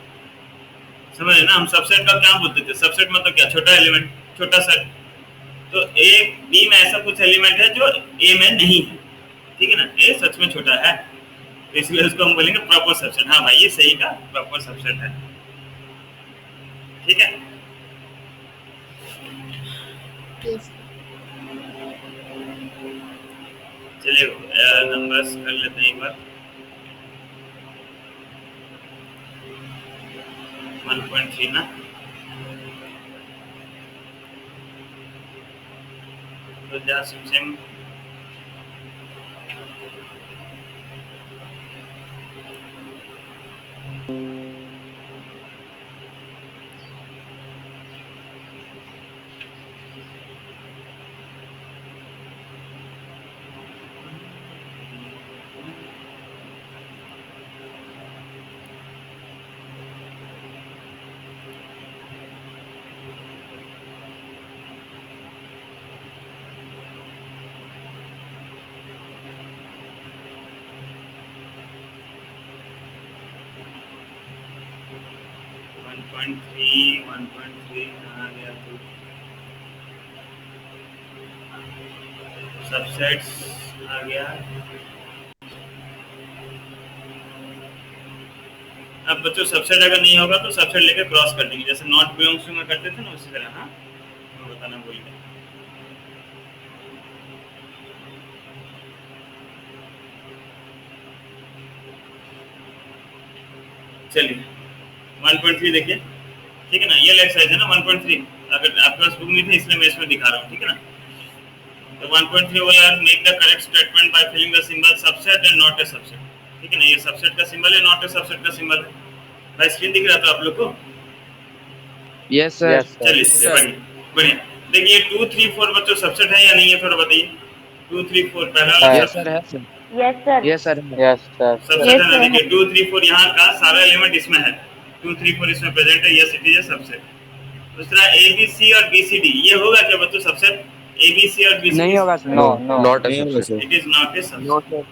समझ रहे ना। हम सबसेट का क्या बोलते थे, सबसेट मतलब क्या, छोटा एलिमेंट, छोटा सेट। तो ए बी में ऐसा कुछ एलिमेंट है जो ए में नहीं है, ठीक है ना। ए सच में छोटा है, तो इसलिए उसको हम बोलेंगे प्रॉपर सबसेट। हाँ भाई, ये सही का प्रॉपर सबसेट है, ठीक है। चलिए नंबर्स कर लेते हैं एक बार। 1.3 ना, तो जा सेम वन पॉइंट थ्री आ गया, तो सबसेट्स आ गया। अब बच्चों सबसेट अगर नहीं होगा तो सबसेट लेकर क्रॉस कर देंगे, जैसे नॉट बिलोंग्स टू में करते थे ना, उसी तरह। हाँ, मैं बताना भूल गया। चलिए 1.3 देखिए, ठीक है ना। ये एक्सरसाइज है ना 1.3, अगर आपके पास बुक नहीं थी इसलिए मैं इसमें दिखा रहा हूँ, ठीक है ना। तो 1.3 बोला make the correct statement by filling the symbol subset and not a subset, ठीक है ना। ये सबसेट का सिंबल है, नॉट ए सबसेट का सिंबल है। भाई स्क्रीन दिख रहा था आप लोग को? Yes sir. चलिए बढ़िया बढ़िया। देखिए 2 3 4 बच्चों सबसेट है या नहीं है, थोड़ा बताइए। 2 3 4 पहला वाला यस सर है sir. Yes sir. Yes sir. Yes sir. Subset है ना। देखिए 2 3 4 यहाँ का सारा एलिमेंट इसमें है, 2 3 4 इसमें प्रेजेंट है, yes it is a subset. दूसरा ए बी सी और बी सी डी, ये होगा क्या बच्चों सबसेट? ए बी सी और बी सी नहीं होगा sir. No no Not a subset. It is not a subset.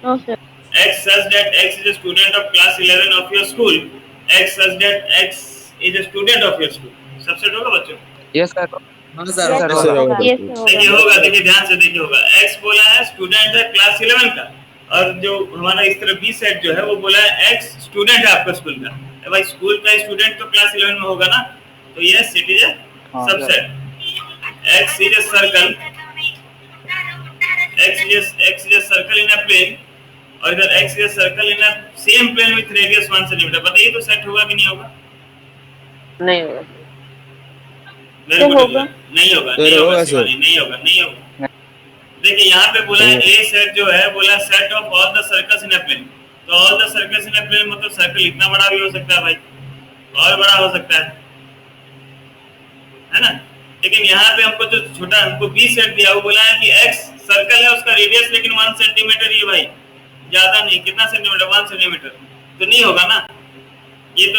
No sir. X such that X is a student of class 11 of your school, X such that X is a student of your school, subset होगा बच्चों? Yes sir. हाँ sir, Yes, होगा। होगा। Yes देखिए होगा, देखिए ध्यान से देखिए होगा। X बोला है स्टूडेंट है क्लास 11 का, और जो हमारा इस तरह बी सेट जो है वो बोला है X स्टूडेंट है आपका स्कूल का। भाई स्कूल का स्टूडेंट तो क्लास 11 में होगा ना, तो ये it is a subset. X is a circle, X is a circle in a plane, और इधर x is a circle in a same plane with radius 1 cm। बताइए तो सेट होगा कि नहीं होगा? नहीं होगा। Very good। होगा। नहीं होगा, सर, नहीं होगा होगा, शिवानी, नहीं होगा, नहीं होगा। देखिए यहाँ पे बोला है ए सेट जो है, बोला set of all the circles in a plane. तो all the circles in a plane मतलब सर्कल इतना बड़ा भी हो सकता है भाई, और बड़ा हो सकता है ना। लेकिन यहाँ पे हमको जो छोटा हमको बी सेट दिया, वो बोला है कि एक्स सर्कल है, उसका रेडियस लेकिन 1 सेंटीमीटर ही है भाई, ज्यादा नहीं। कितना सेंटीमीटर? 1 सेंटीमीटर। तो नहीं होगा ना। ये तो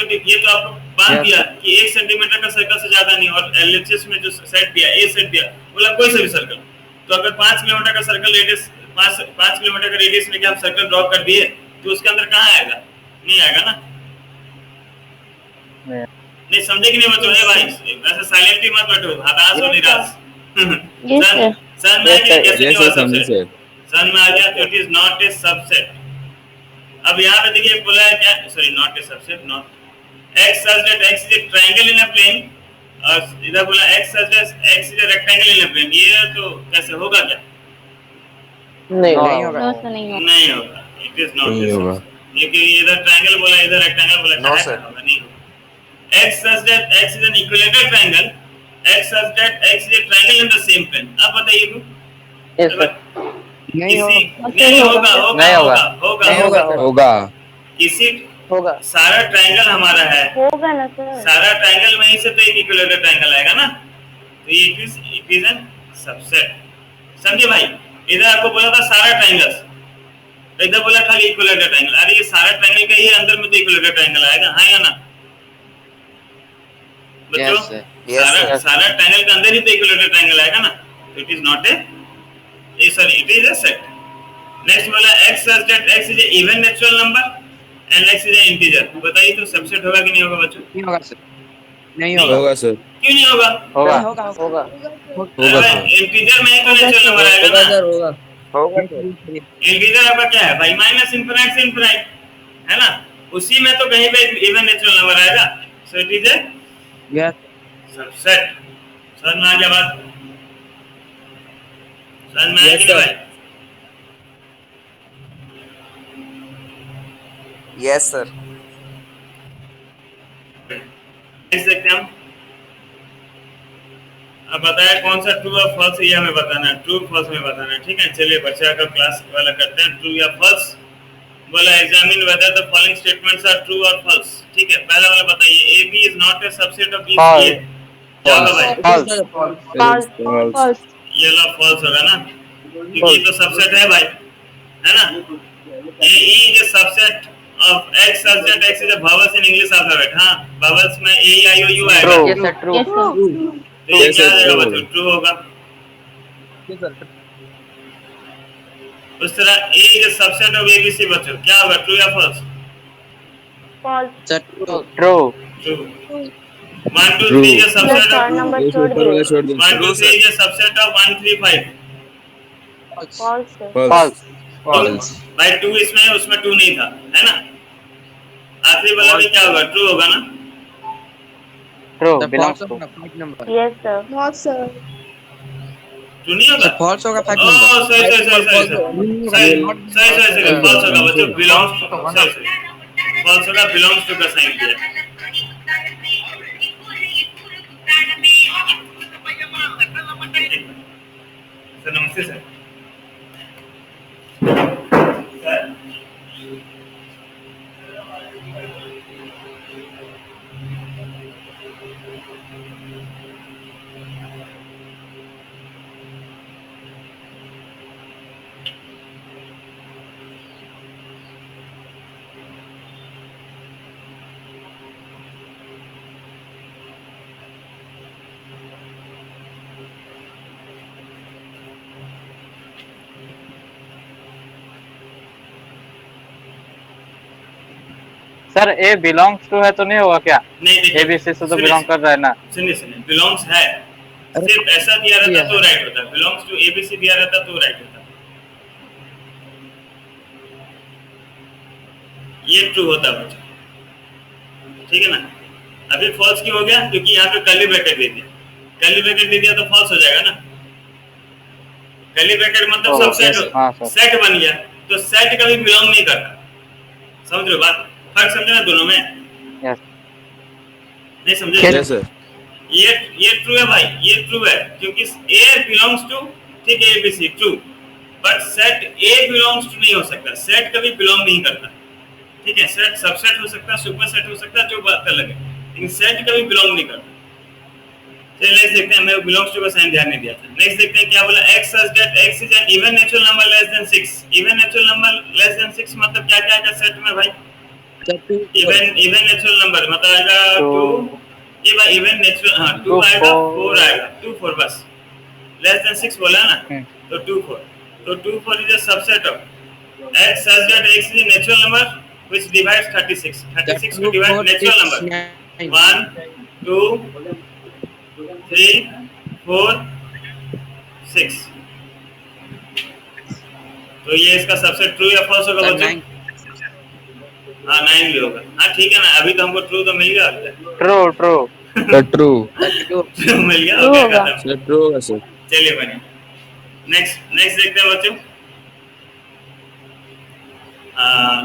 आपको बात दिया कि 1 सेंटीमीटर का सर्कल से ज्यादा नहीं, और एलएचएस में जो सेट दिया, ए सेट दिया, बोला कोई सा भी सर्कल। तो अगर 5 किलोमीटर का सर्कल रेडियस, 5 किलोमीटर का रेडियस लेके आप सर्कल ड्रॉ कर दिए, तो उसके अंदर कहाँ आएगा? नहीं आएगा ना। नहीं समझे कि नहीं बच्चों? है भाई, ऐसे साइलेंटली मत बैठो, हताश और निराश। Yes, सन sir. सन में आ गया, कैसे नहीं Yes, हुआ sir, समझे सबसेट? sir. सन में आ गया तो it is not a subset. अब यहाँ पे देखिए बोला है क्या, sorry not a subset, not X such that X is a triangle in a plane, और इधर बोला X such that X is a rectangle in a plane. ये तो कैसे होगा क्या? नहीं नहीं होगा। होगा। No, sir, नहीं होगा। नहीं होगा, इट इज नॉट नहीं ए होगा। सबसेट, क्योंकि इधर ट्रायंगल बोला, इधर रेक्टेंगल बोला, No, क्या sir. होगा? नहीं होगा। X such that X is an equilateral triangle, X such that X is a triangle in the same plane. अब बताइए तो Yes, sir. नहीं होगा। नहीं होगा, होगा नहीं होगा। होगा नहीं होगा होगा। होगा। किसी होगा। सारा ट्रायंगल हमारा है, होगा ना सर? सारा ट्रायंगल में ही से तो एक इक्विलेटरल ट्रायंगल आएगा ना, तो ये इट इज एन सबसेट। समझे भाई? इधर आपको बोला था सारा ट्रायंगल्स, इधर बोला खाली इक्विलेटरल ट्रायंगल। अरे ये सारा ट्रायंगल का ही अंदर में तो इक्विलेटरल ट्रायंगल आएगा, हाँ या ना बच्चों? Yes, sir. Yes, सारा sir. सारा ट्रायंगल के अंदर ही तो इक्विलेटरल ट्रायंगल आएगा ना, तो it is not A sorry it is a set. Next बोला x such that x is a even natural number and x is a integer। बताइए तो सबसेट होगा कि नहीं होगा बच्चों? नहीं होगा सर। नहीं होगा। होगा सर। क्यों नहीं होगा? होगा। होगा। होगा। होगा सर। इंटीजर में ही तो नेचुरल नंबर आएगा होगा ना। सर, होगा। होगा सर। इंटीजर आपका क्या है भाई? माइनस इनफिनिट से इनफिनिट, है ना? उसी में तो कहीं पे इवन नेचुरल नंबर आएगा, so it is a Yes. Subset. समझ में आ गया बात? समझ में आया Yes, कि नहीं sir. भाई? Yes, sir. देख सकते हैं हम। अब बताया कौन सा ट्रू और फॉल्स, ये हमें बताना है, ट्रू फॉल्स में बताना है, ठीक है? चलिए बच्चा का क्लास वाला करते हैं, ट्रू या फॉल्स। बोला examine whether the following statements are true और फॉल्स, ठीक है? पहला वाला बताइए, A B is not a subset of B. False. क्या होगा भाई? False. False. ये वाला फॉल्स होगा ना, क्योंकि ये तो सबसेट है भाई, है ना? A is a subset of x such that x is a vowels in English alphabet। हाँ, vowels में a i o u आएगा, True. Yes, sir. True. Yes, sir. तो ये Yes, क्या sir, आएगा true. बच्चों? ट्रू होगा। उस तरह a is a subset of abc बच्चों, क्या होगा? ट्रू या false? False। Sir, true. True. True. 1 2 3 is a sir subset third of number ये छोड़ ऊपर वाला दिए। छोड़ दो। 1 2 3 is a subset of 1 3 5। False sir। False. False. भाई 2 इसमें है, उसमें 2 नहीं था, है ना? आखिरी वाला में क्या होगा? ट्रू होगा ना? True. Sir, Belongs false to. होगा five number. Yes sir। True नहीं होगा? Sir, false होगा फाइव ओह नंबर। सही सही सही सही सही फॉल्स होगा बच्चों, बिलोंग्स टू, सही फॉल्स होगा, बिलोंग्स टू का साइन दिया। सर नमस्ते sir. Sir sir A belongs to है तो नहीं होगा क्या? नहीं देखिए, एबीसी से तो सुनिए, बिलोंग कर रहा है ना। सुनिए बिलोंग्स है, सिर्फ ऐसा दिया रहता तो राइट होता, बिलोंग्स टू एबीसी दिया रहता तो राइट होता, ये ट्रू होता बच्चा, ठीक है ना? अभी फॉल्स क्यों हो गया? क्योंकि यहाँ पे कर्ली ब्रैकेट दे दिया, कर्ली ब्रैकेट दे दिया तो फॉल्स हो जाएगा ना। कर्ली ब्रैकेट मतलब Oh, सब yes, हाँ, sir. सेट बन गया, तो सेट कभी बिलोंग नहीं करता, समझ रहे हो बात? फर्क समझे ना दोनों में? यस। नहीं समझे? Yes, sir. ये ट्रू है भाई, ये ट्रू है, क्योंकि A बिलोंग्स टू, ठीक है, ABC true, but set A belongs to नहीं हो सकता, सेट कभी बिलोंग नहीं करता, ठीक है? सेट सबसेट हो सकता है, सुपर सेट हो सकता है, जो बात अलग है, लेकिन सेट कभी बिलोंग नहीं करता। चलिए नेक्स्ट देखते हैं, मैं बिलोंग्स टू का साइन ध्यान नहीं दिया था। नेक्स्ट देखते हैं क्या बोला, x such that x is an even natural number less than 6। Even natural number less than 6 मतलब क्या क्या आएगा सेट में भाई? इवन नेचुरल नंबर मतलब आएगा 2, ये भाई इवन नेचुरल, हाँ 2 आएगा, 4 आएगा, 2 4 बस, लेस देन 6 बोला ना, तो 2 4, तो 2 4 is a subset of x such that x is a natural number which divides 36 को डिवाइड नेचुरल नंबर, 1 2 3 4 6। तो ये इसका सबसे ट्रू या फॉल्स होगा सर बच्चों? 9 हाँ 9 भी होगा। हाँ ठीक है ना, अभी तो हमको ट्रू तो मिल गया। True true sir true. True मिल गया, True ओके होगा। खत्म। सर ट्रू होगा सर। चलिए बढ़िया। नेक्स्ट देखते हैं बच्चों।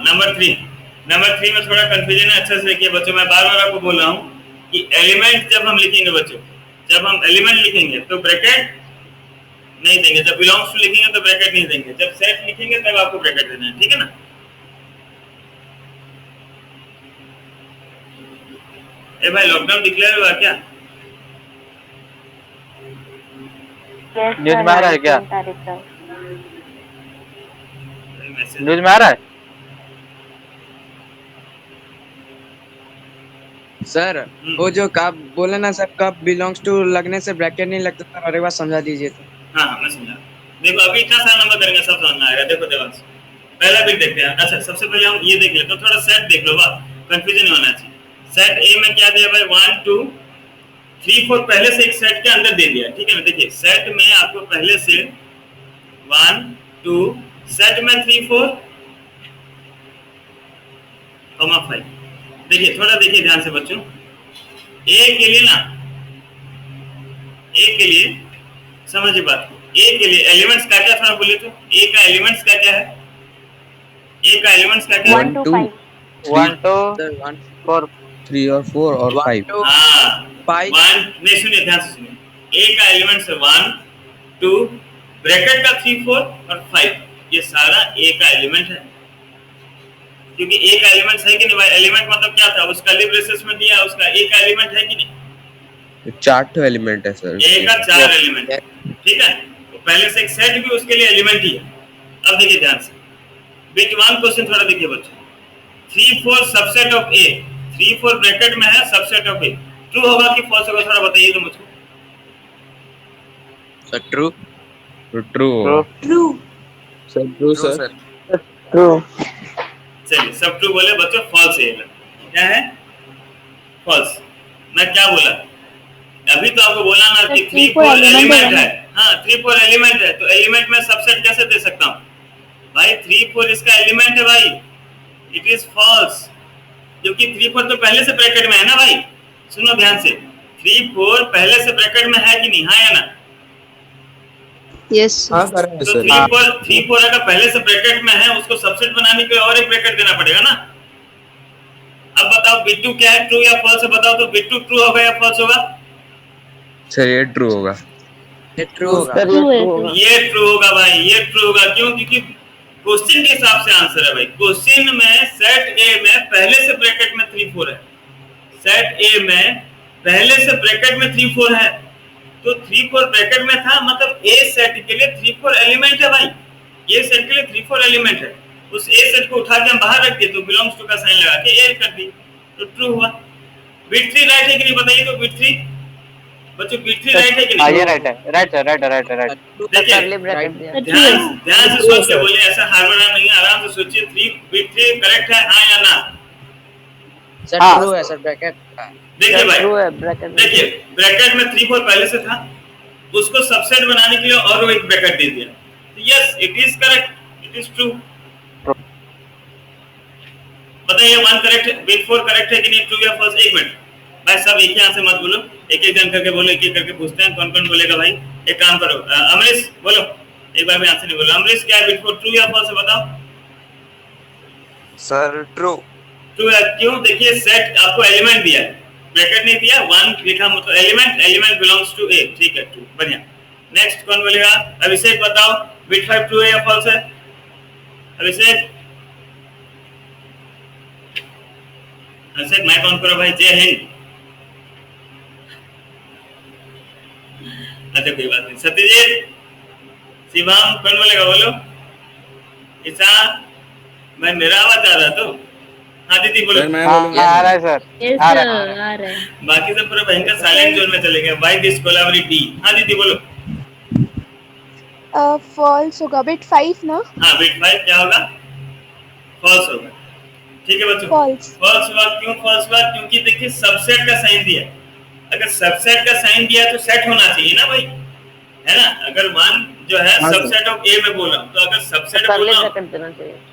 नंबर 3 में थोड़ा कंफ्यूजन है, अच्छे से देखिए बच्चों। मैं बार बार आपको बोल रहा हूँ कि एलिमेंट जब हम लिखेंगे बच्चों, जब हम एलिमेंट लिखेंगे तो ब्रैकेट नहीं देंगे, जब बिलोंग्स टू लिखेंगे तो ब्रैकेट नहीं देंगे, जब सेट लिखेंगे तब आपको ब्रैकेट देना है, ठीक है ना। ए भाई लॉकडाउन डिक्लेयर हुआ क्या? न्यूज़ में आ रहा है क्या? 19 तारीख तक। मैसेज न्यूज में आ रहा है। सर वो जो कब बोले ना सर, कब बिलोंग्स टू लगने से ब्रैकेट नहीं लगता सर, और एक बार समझा दीजिए तो। हाँ मैं समझा। देखो अभी इतना सारा नंबर करेंगे सब समझ में आएगा। देखो देवांश, पहला बिट देखते हैं। अच्छा सबसे पहले हम ये देख लेते हैं, तो थोड़ा सेट देख लो, वाह कंफ्यूजन नहीं होना चाहिए। सेट ए में क्या दिया भाई? 1 2 3 4 पहले से एक सेट के अंदर दे दिया, ठीक है ना। देखिए सेट में आपको पहले से 1 2 सेट में 3 4 5। देखिए थोड़ा देखिए ध्यान से बच्चों, ए के लिए ना, ए के लिए समझिए बात, ए के लिए एलिमेंट्स क्या क्या था बोलिए तो। ए का एलिमेंट्स क्या क्या है? ए का एलिमेंट्स क्या क्या है? 1 2 2 5 1 2 सर 1 4 3 और 4 और 5। 2 हाँ 5 1 नहीं, सुनिए ध्यान से सुनिए। ए का एलिमेंट्स है 1 2 ब्रैकेट का 3 4 और 5, ये सारा ए का एलिमेंट है। क्योंकि ए का एलिमेंट्स है कि नहीं भाई? एलिमेंट मतलब क्या था? उसका लिब ब्रेसेस में दिया, उसका ए का एलिमेंट है कि नहीं? 4 एलिमेंट है सर। ए का 4 एलिमेंट है, ठीक है। तो पहले से एक सेट भी उसके लिए एलिमेंट ही है। अब देखिए ध्यान से, बिट 1 क्वेश्चन थोड़ा देखिए बच्चों। 3 4 सबसेट ऑफ ए, 3 4 ब्रैकेट में है, सबसेट ऑफ ए, ट्रू होगा कि फॉल्स होगा? थोड़ा बताइए तो मुझको। Sir true. तो ट्रू होगा सर। True sir. ट्रू। चलिए सब ट्रू बोले बच्चों, फॉल्स है। क्या है? फॉल्स। मैं क्या बोला अभी? तो आपको बोला ना कि 3 4 एलिमेंट है। हाँ 3 4 एलिमेंट है, तो एलिमेंट में सबसेट कैसे दे सकता हूँ भाई? 3 4 इसका एलिमेंट है भाई, इट इज फॉल्स। क्योंकि 3 4 तो पहले से ब्रैकेट में है ना भाई। सुनो ध्यान से, 3 4 पहले से ब्रैकेट में है कि नहीं? हाँ या ना? यस हाँ सर। तो 3 4 अगर पहले से ब्रैकेट में है, उसको सबसेट बनाने के लिए और एक ब्रैकेट देना पड़ेगा ना। अब बताओ बिट 2 क्या है, ट्रू या फॉल्स है? बताओ तो बिट 2 ट्रू होगा या फॉल्स होगा? सर ये ट्रू होगा। ये ट्रू होगा। ट्रू है। ये ट्रू होगा भाई, ये ट्रू होगा। क्यों? क्योंकि क्वेश्चन के हिसाब से आंसर है भाई। क्वेश्चन में सेट ए में पहले से ब्रैकेट में 3 4 है, सेट ए में पहले से ब्रैकेट में 3 4 है, तो 3 4 ब्रैकेट में था, मतलब ए सेट के लिए 3 4 एलिमेंट है भाई। ए सेट के लिए 3 4 एलिमेंट है। उस ए सेट को उठा के हम बाहर रख दिए, तो बिलोंग्स टू का साइन लगा के ए कर दी, तो ट्रू हुआ। बिट 3 राइट है कि नहीं बताइए तो? बिट 3 बच्चों, बिट 3 राइट है कि हाँ नहीं? ये राइट है, राइट है, राइट है, राइट है, राइट। देखिए ध्यान से सोच के बोलिए, ऐसा हारबड़ा नहीं, आराम से सोचिए। 3 बिट 3 करेक्ट है, हाँ या ना? सर हाँ। ट्रू है सर, ब्रैकेट। देखिए भाई, ट्रू है ब्रैकेट में। देखिए ब्रैकेट में 3 4 पहले से था, उसको सबसेट बनाने के लिए और एक ब्रैकेट दे दिया, तो yes it is correct, it is true. बताइए 1 करेक्ट है, बिट 4 करेक्ट है कि नहीं? ट्रू या फॉल्स? एक मिनट भाई, सब एक ही आंसर मत बोलो, एक एक जन करके बोलो, एक एक करके पूछते हैं कौन कौन बोलेगा भाई। एक काम करो, अमरीश बोलो, एक बार भी आंसर नहीं बोलो। अमरीश क्या है, बिट 4 ट्रू या फॉल्स है? बताओ। Sir true. ट्रू है। क्यों? देखिए सेट आपको एलिमेंट दिया है, ब्रैकेट नहीं दिया, 1 लिखा, मतलब एलिमेंट बिलोंग्स टू ए, ठीक है ट्रू, बढ़िया। नेक्स्ट कौन बोलेगा? अभिषेक बताओ, बिट 5 ट्रू है या फॉल्स है? अभिषेक, अभिषेक माइक ऑन करो भाई। जय हिंद। अच्छा कोई बात नहीं। सत्यजीत, शिवम, कौन बोलेगा बोलो। ईशा भाई, मेरा आवाज आ रहा तो? हाँ दीदी बोलो। हाँ आ रहा है सर, यस आ सर रहा है। आ रहा है। बाकी सब पूरा भयंकर साइलेंट जोन में चले गए। By this collaboratively. हाँ दीदी बोलो। फॉल्स होगा, बिट 5 ना? हाँ बिट 5 क्या होगा? फॉल्स होगा। ठीक है बच्चों, फॉल्स हुआ। क्यों फॉल्स हुआ? क्योंकि देखिए सबसेट का साइन दिया है। अगर सबसेट का साइन दिया तो सेट होना चाहिए ना भाई, है ना। अगर मान जो है सबसेट ऑफ ए में बोल रहा हूँ, तो अगर सबसेट बोल रहा हूँ,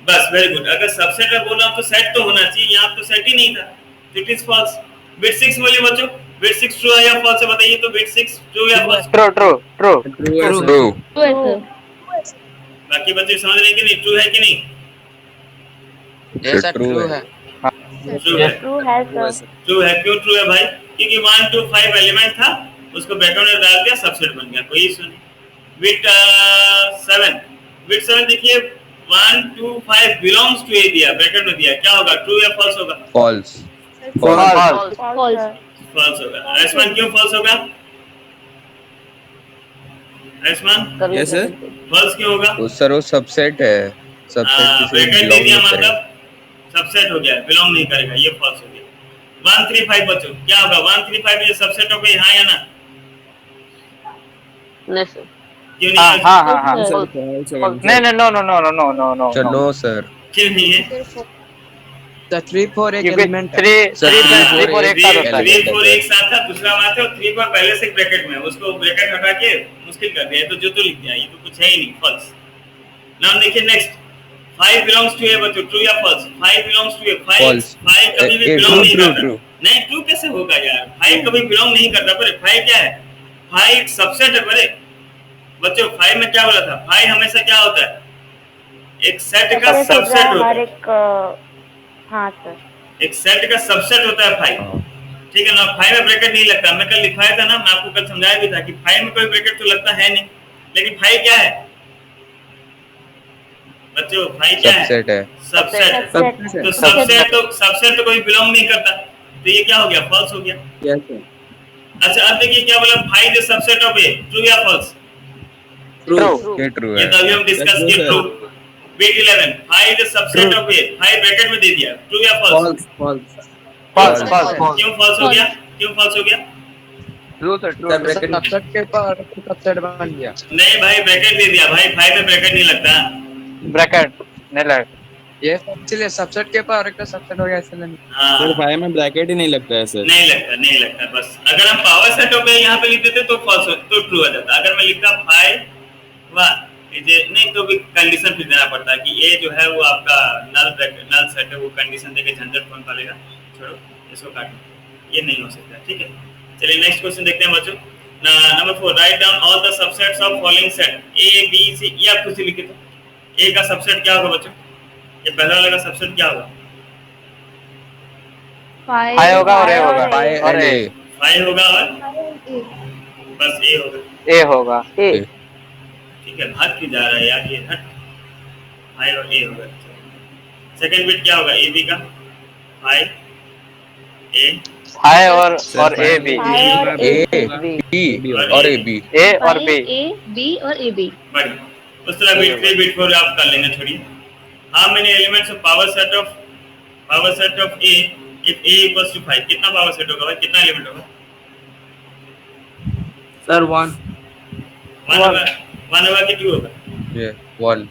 बस वेरी गुड, अगर सबसेट में बोल रहा हूँ तो सेट तो होना चाहिए, यहाँ तो सेट ही नहीं था, तो इट इज फॉल्स। बिट 6 बोलिए बच्चों, बिट 6 ट्रू है या फॉल्स है बताइए। तो बिट 6 ट्रू या false? True true true true. बाकी बच्चे समझ रहे हैं कि नहीं, ट्रू है कि नहीं? ये सर ट्रू ट्रू है। है। ट्रू है। ट्रू है सर। ट्रू है। क्यों ट्रू है भाई? क्योंकि 1 2 5 एलिमेंट था, उसको बैकग्राउंड में डाल दिया, सबसेट बन गया, कोई इशू नहीं। बिट 7, बिट 7 देखिए 1 2 5 बिलोंग्स टू ए दिया, ब्रैकेट में दिया, क्या होगा? ट्रू या फॉल्स होगा? फॉल्स। फॉल्स फॉल्स होगा। आयुष्मान क्यों फॉल्स होगा? Ayushman yes sir. फॉल्स क्यों होगा? तो सर वो सबसेट है, सबसेट किसी ब्रैकेट दे बिलोंग दिया नहीं करेगा। मतलब सबसेट हो गया, बिलोंग नहीं करेगा, ये फॉल्स हो गया। 1 3 5 बच्चों क्या होगा? 1 3 5 ये सबसेट हो गई, हाँ या ना? नहीं सर। क्यों हाँ नहीं? हाँ हाँ हाँ फॉल्स होगा। नहीं नहीं no no no no no no no चलो नो सर। क्यों नहीं है? तो 3 4 एक क्योंकि एलिमेंट है। 3 सर, 4 एक साथ होता है। 3 4 एक साथ था, दूसरा बात है 3 4 पहले से ब्रैकेट में, उसको ब्रैकेट हटा के मुश्किल कर दिया, तो जो तो लिख दिया, ये तो कुछ है ही नहीं, फॉल्स। नाम देखिए नेक्स्ट, 5 बिलोंग्स टू ए बच्चों, ट्रू या false? 5 belongs to A, 5 False. कभी भी ए, बिलोंग true, नहीं true, करता। true. नहीं, ट्रू कैसे होगा यार? 5 कभी बिलोंग नहीं करता, पर 5 क्या है? 5 सबसेट है बड़े बच्चों। 5 में क्या बोला था? 5 हमेशा क्या होता है? एक सेट का सबसेट होता हर है, एक हाँ सर। एक सेट का सबसेट होता है 5, ठीक है ना। 5 में ब्रैकेट नहीं लगता, मैं कल लिखवाया था ना, मैं आपको कल समझाया भी था कि 5 में कोई ब्रैकेट तो लगता है नहीं, लेकिन 5 क्या है बच्चों? 5 क्या है? सबसेट है। सबसेट। सबसेट। तो सबसेट तो कोई बिलोंग नहीं करता, तो ये क्या हो गया? फॉल्स हो गया। Yes sir. अच्छा अब देखिए क्या बोला, 5 is subset of A, true या फॉल्स? ट्रू ये ट्रू ये है। तो अभी हम डिस्कस Yes, किए, sir. True. Bit 11, 5 is subset of A, 5 bracket में दे दिया, ट्रू या फॉल्स? फॉल्स। फॉल्स फॉल्स क्यों फॉल्स हो गया? क्यों फॉल्स हो गया? ट्रू सर ट्रू सबसेट के ऊपर सबसेट बन गया। नहीं भाई, ब्रैकेट दे दिया भाई, 5 में ब्रैकेट नहीं लगता। ब्रैकेट नहीं लग ये इसलिए सबसेट के ऊपर एक सबसेट हो गया इसलिए। हाँ सर 5 में ब्रैकेट ही नहीं लगता है सर। नहीं लगता, नहीं लगता। बस अगर हम पावर सेट ऑफ ए यहाँ पे लिख देते तो फॉल्स हो, तो ट्रू हो जाता। अगर मैं लिखता 5 वाह नहीं, तो भी कंडीशन फिर देना पड़ता है कि ए जो है वो आपका नल सेट है, वो कंडीशन देके झंझट कौन पालेगा। छोड़ो इसको काटो, ये नहीं हो सकता, ठीक है। चलिए नेक्स्ट क्वेश्चन देखते हैं बच्चों। Number 4, right down all the subsets of following set A B C. ये आप खुद से लिखे तो ए का सबसेट क्या होगा बच्चों? ये पहला वाला का सबसेट क्या होगा? 5 होगा और ए होगा पाए और ए 5 होगा और बस ए होगा, ए होगा ठीक है। भाग क्यों जा रहा है यार ये, हट। 5 और ए होगा। सेकंड बिट क्या होगा? ए बी का 5 ए 5 और ए बी ए बी और ए बी। ए और बी बी और ए बी। बढ़िया। उस तरह बिट 3 बिट 4 आप कर लेंगे थोड़ी। How many elements of power set of A if A equals to 5? कितना पावर सेट होगा भाई? कितना एलिमेंट होगा? सर 1। 1 होगा कि 2 होगा? ये 1।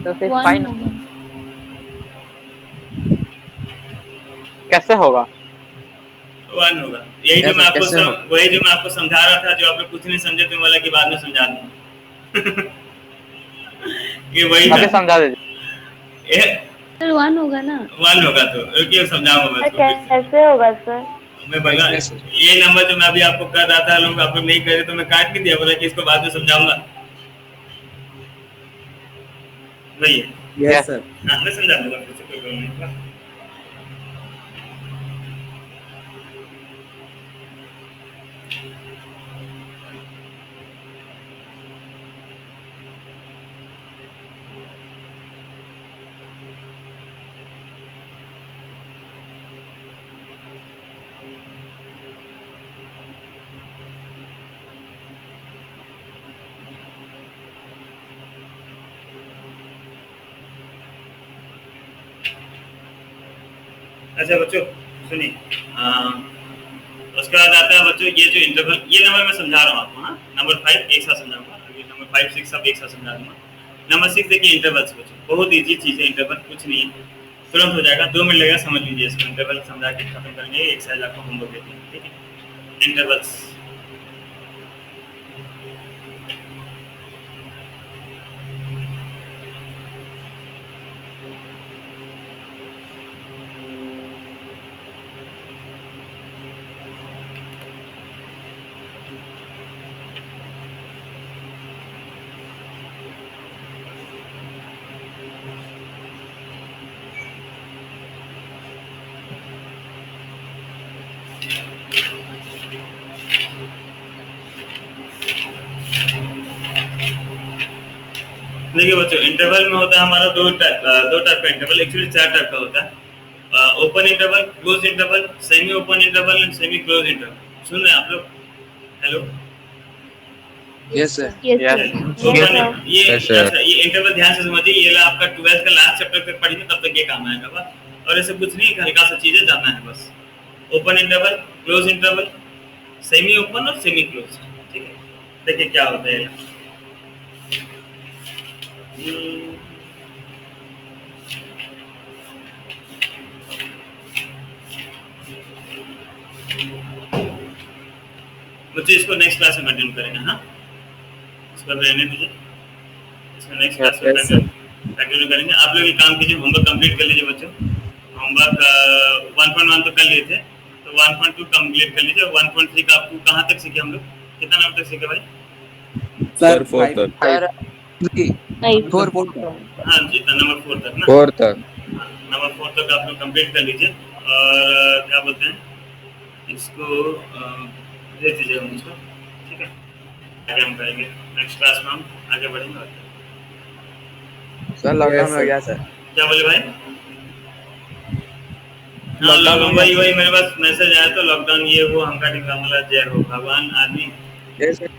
तो फिर 5 कैसे होगा? 1 होगा। यही जो मैं आपको वही जो मैं आपको समझा रहा था, जो आप लोग कुछ नहीं समझे तो वाला की बाद में समझा दूंगा। ये वही अभी समझा दीजिए। सर 1 होगा ना? 1 होगा तो रुकिए समझाऊंगा मैं इसको। कैसे होगा सर? मैं बोला ये नंबर जो मैं अभी आपको कर रहा था, लोग आप लोग नहीं करे तो मैं काट के दिया, बोला कि इसको बाद में समझाऊंगा। वही है। Yes sir. हाँ मैं समझा दूंगा, फिर से कोई प्रॉब्लम नहीं। अच्छा बच्चों सुनिए, उसके बाद आता है बच्चों ये जो इंटरवल, ये नंबर मैं समझा रहा हूँ आपको। हाँ नंबर 5 एक साथ समझाऊंगा, अभी नंबर 5 6 सब एक साथ समझा दूंगा। नंबर 6 देखिए इंटरवल्स बच्चों, बहुत इजी चीज़ है इंटरवल, कुछ नहीं है। तुरंत हो जाएगा, 2 मिनट लगेगा, समझ लीजिए इसको। इंटरवल समझा के खत्म करेंगे, एक एक्सरसाइज आपको होमवर्क देते हैं, ठीक है। इंटरवल्स देखिए बच्चों, इंटरवल में होता है हमारा दो टाइप का इंटरवल, एक्चुअली 4 टाइप का होता है। Open interval, close interval, semi open interval and semi close interval. सुन रहे हैं आप लोग? Hello, yes sir. ओपन ये Yes, sir. अच्छा, ये इंटरवल ध्यान से समझिए, ये ला आपका 12th का लास्ट चैप्टर तक पढ़िए, तब तक ये काम आएगा बस। और ऐसे कुछ नहीं, हल्का सा चीजें जानना है बस। Open interval, close interval, semi open और सेमी क्लोज, ठीक है। देखिए क्या होता है। बच्चे इसको नेक्स्ट क्लास में कंटिन्यू करेंगे। हाँ, इसको रहने दीजिए, इसको नेक्स्ट क्लास में कंटिन्यू करेंगे। आप लोग ये काम कीजिए, होमवर्क कंप्लीट कर लीजिए बच्चों। होमवर्क 1.1 तो कर लिए थे, तो 1.2 कंप्लीट कर लीजिए। 1.3 का आपको कहाँ तक सीखे हम लोग? कितना नंबर तक सीखे भाई? सर 4 तक। सर 4 हाँ जी, तो नंबर 4 तक ना। 4 तक। हाँ, नंबर 4 तक आप लोग कंप्लीट कर लीजिए। और क्या बोलते हैं इसको, दे दीजिएगा मुझको, ठीक है। आगे हम करेंगे नेक्स्ट क्लास में, हम आगे बढ़ेंगे। सर लॉकडाउन हो गया सर। क्या बोले भाई? हाँ, लॉकडाउन वही मेरे पास मैसेज आया, तो लॉकडाउन ये वो हमका टिका, मतलब जय हो भगवान आदमी। Yes sir.